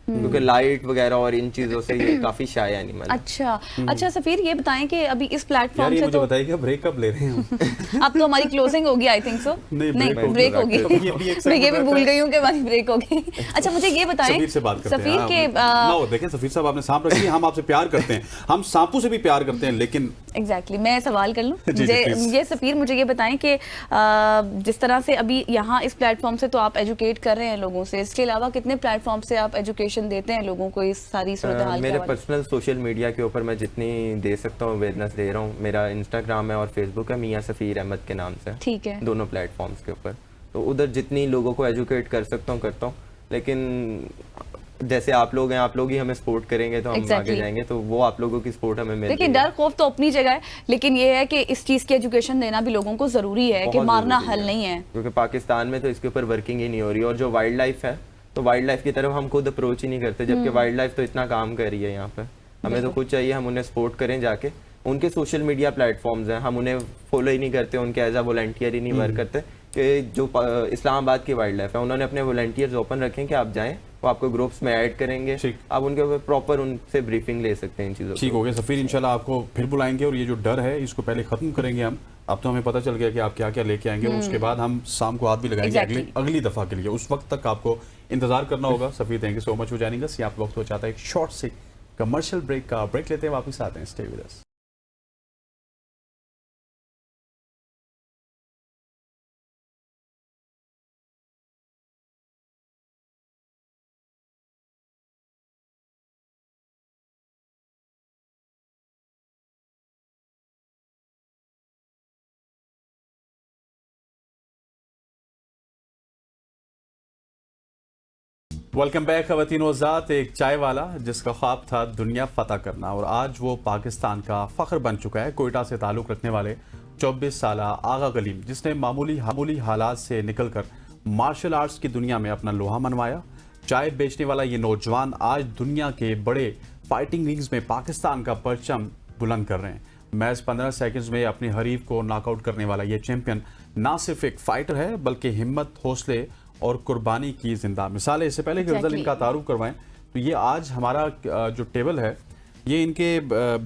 क्योंकि लाइट वगैरह और इन चीजों से ये काफी शाय एनिमल है। अच्छा अच्छा सफीर, ये बताएं कि अभी इस यार प्लेटफॉर्म ये से मुझे तो बताइए कि ब्रेक कब ले रहे हैं हम? अब तो हमारी क्लोजिंग होगी, आई थिंक सो। नहीं, नहीं, ब्रेक होगी। अभी एक मैं ये सेकंड भी भूल गई हूँ कि हमारी ब्रेक होगी। अच्छा, मुझे ये बताएं सफीर से बात करते हैं। सफीर के नो, देखें सफीर साहब, आपने सांप रखी है, हम आपसे प्यार करते हैं, हम सांपों से भी प्यार करते हैं, लेकिन एग्जैक्टली मैं सवाल कर लूं। जी, please। ये सफीर, मुझे ये बताएं कि जिस तरह से अभी यहाँ इस प्लेटफॉर्म से तो आप एजुकेट कर रहे हैं लोगों से, इसके अलावा कितने प्लेटफॉर्म से आप एजुकेशन देते हैं लोगों को इस सारी सूरत हाल के मेरे हवाले? पर्सनल सोशल मीडिया के ऊपर मैं जितनी दे सकता हूँ अवेयरनेस दे रहा हूँ। मेरा इंस्टाग्राम है और फेसबुक है, मियां सफीर अहमद के नाम से। ठीक है। दोनों प्लेटफॉर्म्स के ऊपर तो उधर जितनी लोगों को एजुकेट कर सकता हूँ करता हूँ, लेकिन जैसे आप लोग हैं, आप लोग ही हमें सपोर्ट करेंगे तो हम आगे जाएंगे। तो वो आप लोगों की सपोर्ट हमें मिल देखिए, रही है। डर खौफ तो अपनी जगह है, लेकिन ये है कि इस चीज की एजुकेशन देना भी लोगों को जरूरी है कि बहुत मारना जरूरी हल नहीं है। क्योंकि पाकिस्तान में तो इसके ऊपर वर्किंग ही नहीं हो रही। और जो वाइल्ड लाइफ है तो वाइल्ड लाइफ की तरफ हम खुद अप्रोच ही नहीं करते, जबकि वाइल्ड लाइफ तो इतना काम कर रही है यहाँ पे। हमें तो खुद चाहिए हम उन्हें सपोर्ट करें जाके। उनके सोशल मीडिया प्लेटफॉर्म्स हैं, हम उन्हें फॉलो ही नहीं करते, उनके एज अ वॉलंटियर ही नहीं वर्क करते। कि जो इस्लामाबाद की वाइल्ड लाइफ है उन्होंने अपने वॉलंटियर्स ओपन रखे कि आप जाएं, वो आपको ग्रुप्स में ऐड करेंगे, आप उनके ऊपर प्रॉपर उनसे ब्रीफिंग ले सकते हैं इन चीज़ों। ठीक हो गया सफीर, इंशाल्लाह आपको फिर बुलाएंगे और ये जो डर है इसको पहले खत्म करेंगे हम। अब तो हमें पता चल गया कि आप क्या क्या लेके आएंगे, उसके बाद हम शाम को हाथ भी लगाएंगे अगली दफा के लिए। उस वक्त तक आपको इंतजार करना होगा। Safeer, thank you so much for joining us. आप वक्त हो चाहता है एक शॉर्ट से कमर्शियल ब्रेक का, ब्रेक लेते हैं, वापस आते हैं। Stay with us. Welcome back खवातीन वज़ात। एक चाय वाला जिसका ख्वाब था दुनिया फतह करना और आज वो पाकिस्तान का फ़ख्र बन चुका है। कोयटा से ताल्लुक़ रखने वाले 24 साला आगा कलीम, जिसने मामूली हालात से निकलकर मार्शल आर्ट्स की दुनिया में अपना लोहा मनवाया। चाय बेचने वाला ये नौजवान आज दुनिया के बड़े फाइटिंग रिंग्स में पाकिस्तान का परचम बुलंद कर रहे हैं। मैच 15 सेकंड्स में अपने हरीफ को नॉकआउट करने वाला ये चैंपियन ना सिर्फ एक फाइटर है बल्कि हिम्मत, हौसले और कुर्बानी की जिंदा मिसाल है। इससे पहले कि गजल इनका तारुफ करवाएं तो ये आज हमारा जो टेबल है ये इनके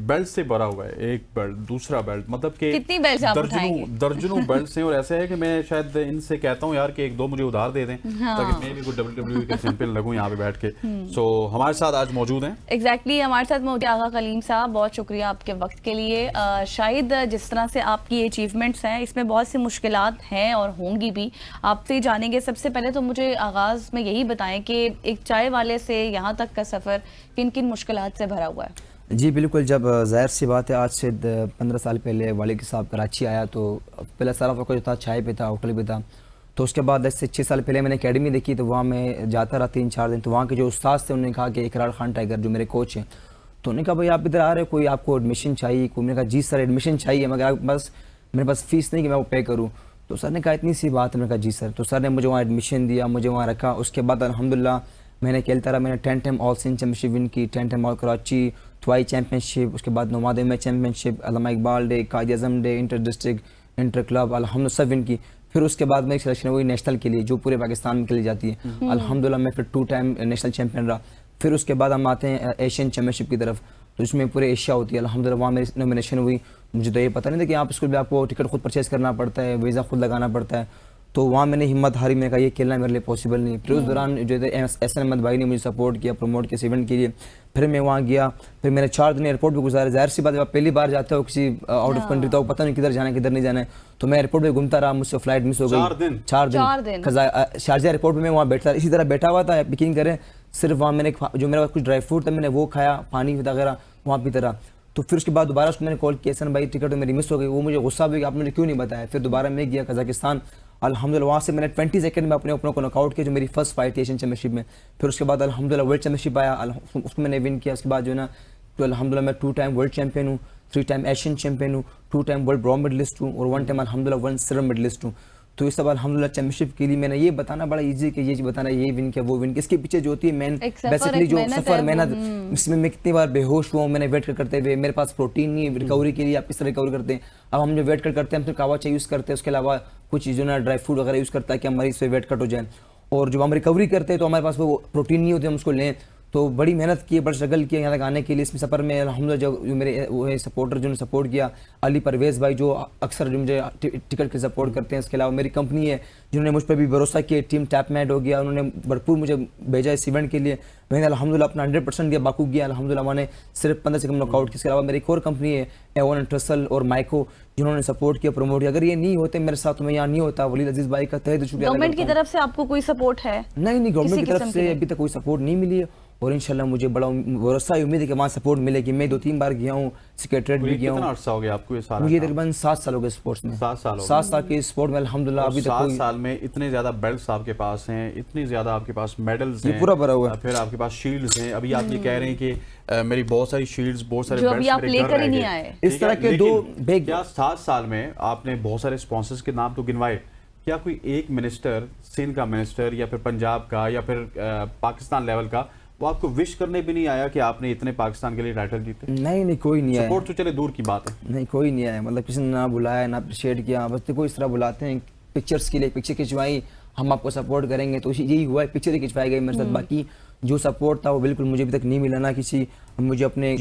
बेल्ट से भरा हुआ है। एक बेल्ट, दूसरा बेल्ट, मतलब कि कितनी बेल्ट आप उठाएंगे? दर्जनों बेल्ट हैं। और ऐसा है कि मैं शायद इनसे कहता हूँ यार कि एक दो मुझे उधार दे दें ताकि मैं भी कोई WWE के चैंपियन लगूं यहाँ पे बैठ के। सो हमारे साथ आज मौजूद हैं एग्जैक्टली हमारे साथ मौजूद आगा कलीम साहब, बहुत शुक्रिया आपके वक्त के लिए। शायद जिस तरह से आपकी अचीवमेंट्स हैं इसमें बहुत सी मुश्किलात हैं और होंगी भी, आपसे ही जानेंगे। सबसे पहले तो मुझे आगाज़ में यही बताएं कि एक चाय वाले से यहाँ तक का सफ़र किन किन मुश्किलात से भरा हुआ है? जी बिल्कुल, जब ज़ाहिर सी बात है आज से 15 साल पहले वालिद साहब कराची आया तो पहला सारा वक्त जो था चाय पे था, होटल पे था। तो उसके बाद 6 साल पहले मैंने एकेडमी देखी तो वहाँ मैं जाता रहा 3-4 दिन। तो वहाँ के जो उस्ताद थे उन्होंने कहा कि इकरार खान टाइगर जो मेरे कोच हैं, तो उन्होंने कहा भाई आप इधर आ रहे हो, कोई आपको एडमिशन चाहिए? कोई, मैंने कहा जी सर एडमिशन चाहिए मगर बस मेरे पास फ़ीस नहीं कि मैं वो पे करूँ। तो सर ने कहा इतनी सी बात है। मैंने कहा जी सर। तो सर ने मुझे वहाँ एडमिशन दिया, मुझे वहाँ रखा। उसके बाद अल्हम्दुलिल्लाह मैंने खेलता रहा। मैंने 10 time all Sindh championship win की, 10 टाइम ऑल कराची, ट्वाई चैम्पियनशिप, उसके बाद नोमादे में championship, Allama Iqbal day, Quaid Azam day, inter district, inter club, अल्हम्दुलिल्लाह सब विन की। फिर उसके बाद मेरी सिलेक्शन हुई नेशनल के लिए जो पूरे पाकिस्तान में खेली जाती है। अल्हम्दुलिल्लाह मैं फिर 2 टाइम नेशनल चैम्पियन रहा। फिर उसके बाद हम आते हैं एशियन चैम्पियनशिप की तरफ, तो इसमें पूरे एशिया होती है। अल्हम्दुलिल्लाह वहाँ मेरी नॉमिनेशन हुई। मुझे तो ये पता नहीं था कि आप स्कूल में आपको टिकट खुद परचेज़ करना पड़ता है, वीज़ा खुद लगाना पड़ता है। तो वहाँ मैंने हिम्मत हारी, मैंने कहा ये खेलना मेरे लिए पॉसिबल नहीं। फिर उस दौरान जो है एहसन अहमद भाई ने मुझे सपोर्ट किया, प्रमोट किया इस इवेंट के लिए। फिर मैं वहाँ गया, फिर मैंने 4 दिन एयरपोर्ट पे गुजारे। ज़ाहिर सी बात है, आप पहली बार जाते हो किसी आउट ऑफ कंट्री तो पता नहीं किधर जाना है किधर नहीं जाना है। तो मैं एयरपोर्ट पे घूमता रहा, मुझसे फ्लाइट मिस हो गई। 4 दिन शारजा एयरपोर्ट में वहाँ बैठा, इसी तरह बैठा हुआ था पिकिंग करें। सिर्फ वहाँ मैंने जो मेरा कुछ ड्राई फ्रूट था मैंने वो खाया, पानी वगैरह वहाँ पीता रहा। तो फिर उसके बाद दोबारा उसको मैंने कॉल किया, सन भाई टिकट तो मेरी मिस हो गई। वो मुझे गुस्सा भी कि आपने क्यों नहीं बताया। फिर दोबारा मैं गया कजाकिस्तान, अल्हम्दुलिल्लाह वहाँ से मैंने 20 सेकंड में अपने ओपनर को नॉकआउट किया, जो मेरी फर्स्ट फाइट एशियन चैम्पियनशिप में। फिर उसके बाद अल्हम्दुलिल्लाह वर्ल्ड चैम्पियनशिप आया, उसको मैंने विन किया। उसके बाद जो है ना तो अल्हम्दुलिल्लाह मैं 2 टाइम वर्ल्ड चैम्पियन हूँ, 3 टाइम एशियन चैम्पियन हूँ, 2 टाइम वर्ल्ड ब्रॉन्ज मेडलिस्ट हूँ और 1 टाइम अल्हम्दुलिल्लाह 1 सिल्वर मेडलिस्ट हूँ। तो इस सब अल्हम्दुलिल्लाह चैम्पियनशिप के लिए मैंने ये बताना बड़ा इजी कि ये बताना ये विन किया वो विन किया, इसके पीछे जो होती है मेन बेसिकली जो सफर मेहनत, इसमें मैं कितनी बार बेहोश हुआ हूँ मैंने वेट करते हुए। मेरे पास प्रोटीन नहीं रिकवरी के लिए, आप किस तरह रिकवर करते हैं। अब हम जो वेट कट करते हैं हम सिर्फ कावा चाय यूज़ करते हैं, उसके अलावा कुछ चीज़ों ना ड्राई फ्रूट वगैरह यूज़ करता है कि हमारी इससे वेट कट हो जाए। और जब हम रिकवरी करते हैं तो हमारे पास वो प्रोटीन नहीं होते, हम उसको लें। तो बड़ी मेहनत की, बड़ा स्ट्रगल किया यहाँ तक आने के लिए। इसमें सफ़र में अल्हम्दुलिल्लाह जो मेरे वो है सपोर्टर जिन्होंने सपोर्ट किया, अली परवेज़ भाई जो अक्सर जो मुझे टिकट के सपोर्ट करते हैं। इसके अलावा मेरी कंपनी है जिन्होंने मुझ पर भी भरोसा किया, टीम टैपमेट हो गया, उन्होंने भरपूर मुझे भेजा इस इवेंट के लिए। मैंने अल्हम्दुलिल्लाह अपना 100% दिया, बाकू किया अल्हम्दुलिल्लाह। मैंने सिर्फ 15 सेकंड नॉकआउट किया। इसके अलावा मेरी एक और कंपनी है एवन एंड ट्रसल और माइको जिन्होंने सपोर्ट किया, प्रमोट किया। अगर ये नहीं होते मेरे साथ तो मैं यहाँ नहीं होता। वलीद अजीज भाई का तहे दिल शुक्रिया। गवर्नमेंट की तरफ से आपको कोई सपोर्ट है? नहीं, गवर्नमेंट की तरफ से अभी तक कोई सपोर्ट नहीं मिली है और इंशाल्लाह मुझे बड़ा भरोसा उम्मीद है कि वहाँ सपोर्ट मिलेगी। मैं 2-3 बार गया हूँ, सेक्रेटरीट भी गया हूँ। कितना अर्सा हो गया आपको ये सारा? मुझे तकरीबन 7 साल हो गए स्पोर्ट्स में। 7 साल के स्पोर्ट में अल्हम्दुलिल्लाह अभी तक 7 साल में इतने ज्यादा बेल्ट्स आपके पास हैं, इतनी ज्यादा आपके पास मेडल्स हैं, पूरा भरा हुआ है। फिर आपके पास शील्ड्स हैं। अभी आप ये कह रहे हैं कि मेरी बहुत सारी शील्ड्स, बहुत सारे जो बेल्ट्स अभी आप लेकर ही नहीं आए। इस तरह के 2 बैग। क्या 7 साल में आपने बहुत सारे स्पॉन्सर्स के नाम तो गिनवाए, क्या कोई एक मिनिस्टर, सिंध का मिनिस्टर या फिर पंजाब का या फिर पाकिस्तान लेवल का, वो आपको विश करने भी नहीं आया कि आपने इतने पाकिस्तान के लिए टाइटल जीते? नहीं, कोई नहीं आया। सपोर्ट तो चले दूर की बात है। नहीं, कोई नहीं आया। मतलब किसी ने ना बुलाया ना अप्रिशिएट किया। बस तो कोई इस तरह बुलाते हैं पिक्चर्स के लिए, पिक्चर खिंचवाई, हम आपको सपोर्ट करेंगे, तो यही हुआ है, पिक्चर ही खिंचवाई गई मेरे साथ। बाकी जो सपोर्ट था वो बिल्कुल मुझे अभी तक नहीं मिला। ना किसी मुझे अपने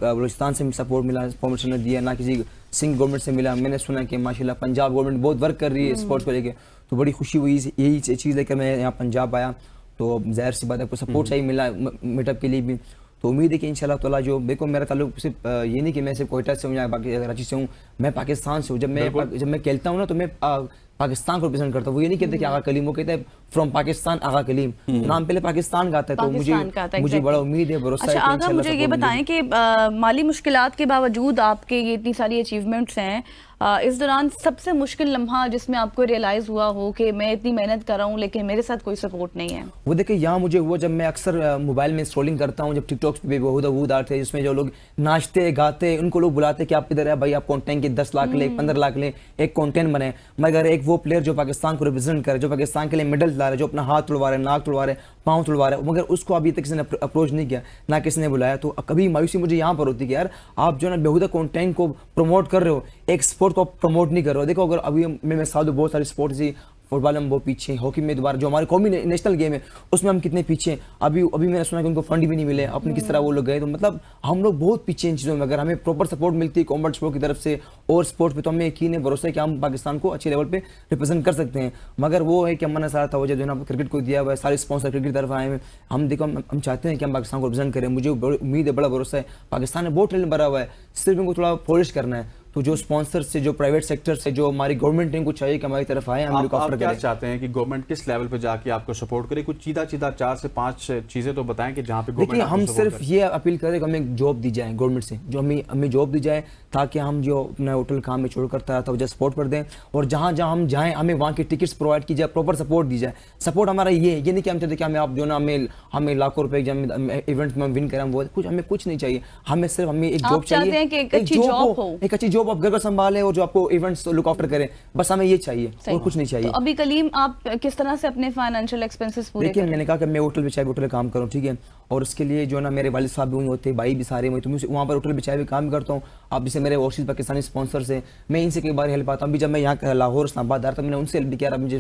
बलूचिस्तान से सपोर्ट मिला, परमिशन ने दिया, ना किसी सिंध गवर्नमेंट से मिला। मैंने सुना कि माशाल्लाह पंजाब गवर्नमेंट बहुत वर्क कर रही है स्पोर्ट्स को लेकर, तो बड़ी खुशी हुई। यही चीज़ लेकर मैं यहाँ पंजाब आया। तो जाहिर सी बात है आपको सपोर्ट चाहिए मिला मीटअप के लिए भी। तो उम्मीद है कि इंशाल्लाह ताला जो देखो मेरा ताल्लुक सिर्फ ये नहीं कि मैं सिर्फ कोयटा से हूँ या कराची से हूँ, मैं पाकिस्तान से हूँ। जब मैं खेलता हूँ ना तो मैं पाकिस्तान को रिप्रेजेंट करता हूँ। वो ये नहीं कहते कि आगा कलीम, वो कहते हैं फ्रॉम पाकिस्तान आगा कलीम, नाम पहले पाकिस्तान का आता है। तो मुझे बड़ा उम्मीद है, भरोसा है कि इंशाल्लाह। मुझे ये बताएं कि माली मुश्किलात के बावजूद आपके ये इतनी सारी अचीवमेंट्स हैं, इस दौरान सबसे मुश्किल लम्हा जिसमें आपको रियलाइज हुआ हो कि मैं इतनी मेहनत कर रहा हूँ लेकिन मेरे साथ कोई सपोर्ट नहीं है? वो देखिए यहाँ मुझे वो जब मैं अक्सर मोबाइल में स्क्रॉलिंग करता हूँ, जब टिकटॉक पे बहुत आते हैं जिसमें जो लोग नाचते गाते, उनको लोग बुलाते कि आप इधर है भाई, आप कंटेंट के 10 लाख ले, 15 लाख ले, एक कंटेंट बने। मगर एक वो प्लेयर जो पाकिस्तान को रिप्रेजेंट करे, जो पाकिस्तान के लिए मेडल ला रहे, जो अपना हाथ तुड़वा रहे, नाक तुड़वा रहे, पाँव तुड़वा रहे, मगर उसको अभी तक किसी ने अप्रोच नहीं किया, ना किसी ने बुलाया। तो कभी मायूसी मुझे यहाँ पर होती है कि यार आप जो है ना बेहुदा कंटेंट को प्रमोट कर रहे हो, एक स्पोर्ट को प्रमोट नहीं कर रहे हो। देखो अगर अभी मैं साथ में बहुत सारी स्पोर्ट्स थी, फुटबॉल में बहुत पीछे, हॉकी में दोबारा जो हमारे कौमी नेशनल गेम है उसमें हम कितने पीछे। अभी मैंने सुना कि उनको फंड भी नहीं मिले, अपने किस तरह वो लोग गए। तो मतलब हम लोग बहुत पीछे इन चीज़ों में। अगर हमें प्रॉपर सपोर्ट मिलती है कॉम्बैट स्पोर्ट की तरफ से और स्पोर्ट्स पे, तो हमें यकीन है, भरोसा है कि हम पाकिस्तान को अच्छे लेवल पे रिप्रेजेंट कर सकते हैं। मगर वो है कि हमारा सारा तवज्जो जो है ना क्रिकेट को दिया हुआ है, सारे स्पॉन्सर क्रिकेट की तरफ आए हैं। हम देखो हम चाहते हैं कि हम पाकिस्तान को रिप्रेजेंट करें। मुझे उम्मीद है, बड़ा भरोसा है, पाकिस्तान में बहुत टैलेंट भरा हुआ है, सिर्फ इनको थोड़ा पॉलिश करना है। तो जो स्पॉन्सर से, जो प्राइवेट सेक्टर से, जो हमारी गवर्नमेंट इनको चाहिए कि हमारी तरफ आए, हम आप क्या चाहते हैं कि गवर्नमेंट किस लेवल पे जाके आपको सपोर्ट करे? कुछ सीधा 4 से 5 चीजें तो बताएं कि जहां पे देखिए गवर्नमेंट हम सिर्फ ये अपील करें कि हमें जॉब दी जाए गवर्नमेंट से, जो हमें जॉब दी जाए, ताकि हम जो अपना होटल काम में छोड़ करता है तो सपोर्ट कर दें, और जहाँ जहाँ हम जाएँ हमें वहाँ की टिकट्स प्रोवाइड की जाए, प्रॉपर सपोर्ट दी जाए। सपोर्ट हमारा ये नहीं कि हम चाहते कि हमें आप जो ना हमें लाखों रुपए इवेंट में विन करें, वो कुछ हमें कुछ नहीं चाहिए। हमें सिर्फ एक जॉब चाहिए, एक अच्छी जॉब आप घर संभाले और जो आपको इवेंट्स लुक आफ्टर करें, बस हमें ये चाहिए और कुछ नहीं चाहिए। तो अभी कलीम आप किस तरह से अपने फाइनेंशियल एक्सपेंसेस पूरे देखिए मैंने कहा कि मैं होटल बिछाए होटल काम करूँ, ठीक है, और उसके लिए जो ना मेरे वालिद साहब भी होते हैं, भाई भी सारे हुए, तो मैं वहाँ पर होटल बिछाए भी काम करता हूँ। अब जैसे मेरे ओवरसीज पाकिस्तानी स्पॉन्सर से मैं इनसे कई बार हेल्प आता हूँ। अभी जब मैं यहाँ लाहौर इस्लामाबाद आ रहा था, मैंने उनसे हेल्प भी किया, मुझे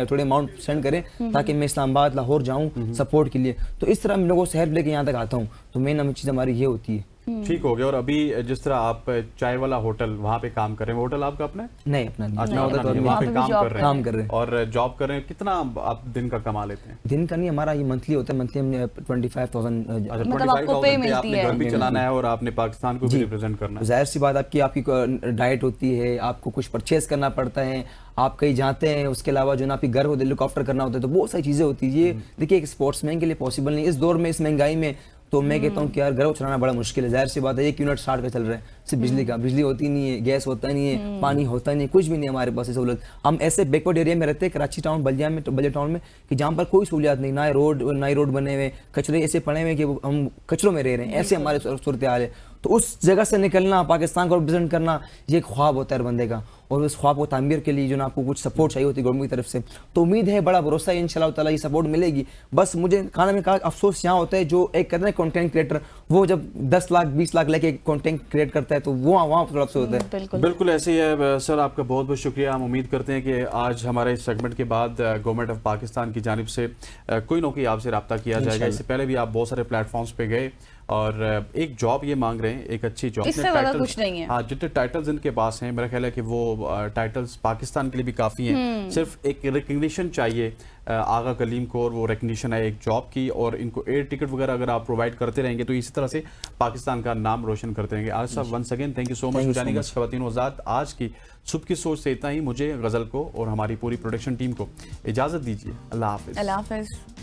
थोड़े अमाउंट सेंड करें ताकि मैं इस्लामाबाद लाहौर जाऊँ सपोर्ट के लिए। तो इस तरह मैं लोगों से हेल्प लेके यहाँ तक आता हूँ। तो मेन चीज़ हमारी ये होती है। ठीक हो गया। और अभी जिस तरह आप चाय वाला होटल वहाँ पे काम कर रहे हैं, होटल आपका अपना है? नहीं, अपना नहीं। अच्छा, अपना तो वहाँ पे काम कर रहे हैं और जॉब कर रहे हैं। कितना आप दिन का कमा लेते हैं? दिन का नहीं, हमारा ये मंथली होता है। मंथली हमने 25,000 मतलब आपको पे मिलती है। घर भी चलाना है और आपने पाकिस्तान को भी रिप्रेजेंट करना है। जाहिर सी बात, आपकी डाइट होती है, आपको कुछ परचेज करना पड़ता है, आप कहीं जाते हैं, उसके अलावा जो ना आपकी घर होते लुक आफ्टर करना होता है, तो बहुत सारी चीज़ें होती है। ये देखिए एक स्पोर्ट्समैन के लिए पॉसिबल नहीं इस दौर में, इस महंगाई में। तो मैं कहता हूँ कि यार घर चलाना बड़ा मुश्किल है। जाहिर सी बात है, 1 यूनिट 60 का चल रहा है सिर्फ बिजली का। बिजली होती नहीं है, गैस होता नहीं है, पानी होता नहीं है, कुछ भी नहीं हमारे पास सहूलत। हम ऐसे बैकवर्ड एरिया में रहते हैं, कराची टाउन, बलिया में, बलिया टाउन में, कि जहाँ पर कोई सहूलियात नहीं, ना रोड बने हुए, कचरे ऐसे पड़े हुए कि हम कचरों में रह रहे हैं, ऐसे हमारे सूरत हाल है। तो उस जगह से निकलना, पाकिस्तान को रिप्रेजेंट करना, ये एक ख्वाब होता है हर बंदे का, और उस ख्वाब को तामीर के लिए जो ना आपको कुछ सपोर्ट चाहिए होती है गवर्नमेंट की तरफ से। तो उम्मीद है, बड़ा भरोसा है, इंशाल्लाह ताला ये सपोर्ट मिलेगी। बस मुझे खाना में कहा अफसोस यहाँ होता है, जो एक कहते हैं कंटेंट क्रिएटर, वो जब 10 लाख 20 लाख लेके कंटेंट क्रिएट करता है तो वो वहाँ थोड़ा अफसोस होता है। बिल्कुल ऐसे ही है सर। आपका बहुत बहुत शुक्रिया। हम उम्मीद करते हैं कि आज हमारे इस सेगमेंट के बाद गवर्नमेंट ऑफ पाकिस्तान की जानिब से कोई ना कोई आपसे रब्ता किया जाएगा। इससे पहले भी आप बहुत सारे प्लेटफॉर्म्स पे गए और एक जॉब ये मांग रहे हैं, एक अच्छी जॉब। इससे ज़्यादा कुछ नहीं है। हाँ, जितने टाइटल्स इनके पास हैं, मेरा ख्याल है कि वो टाइटल्स पाकिस्तान के लिए भी काफ़ी हैं। सिर्फ एक रिकग्निशन चाहिए आगा कलीम को, और वो रिकग्निशन है एक जॉब की। और इनको एयर टिकट वगैरह अगर आप प्रोवाइड करते रहेंगे तो इसी तरह से पाकिस्तान का नाम रोशन करते रहेंगे। आज साहब, once again thank you so much जानिएगा। ख़वातीन आज़ाद, आज की सुबह की सोच से इतना ही। मुझे, गज़ल को और हमारी पूरी प्रोडक्शन टीम को इजाज़त दीजिए। अल्लाह हाफ़िज़। अल्लाह हाफ़िज़।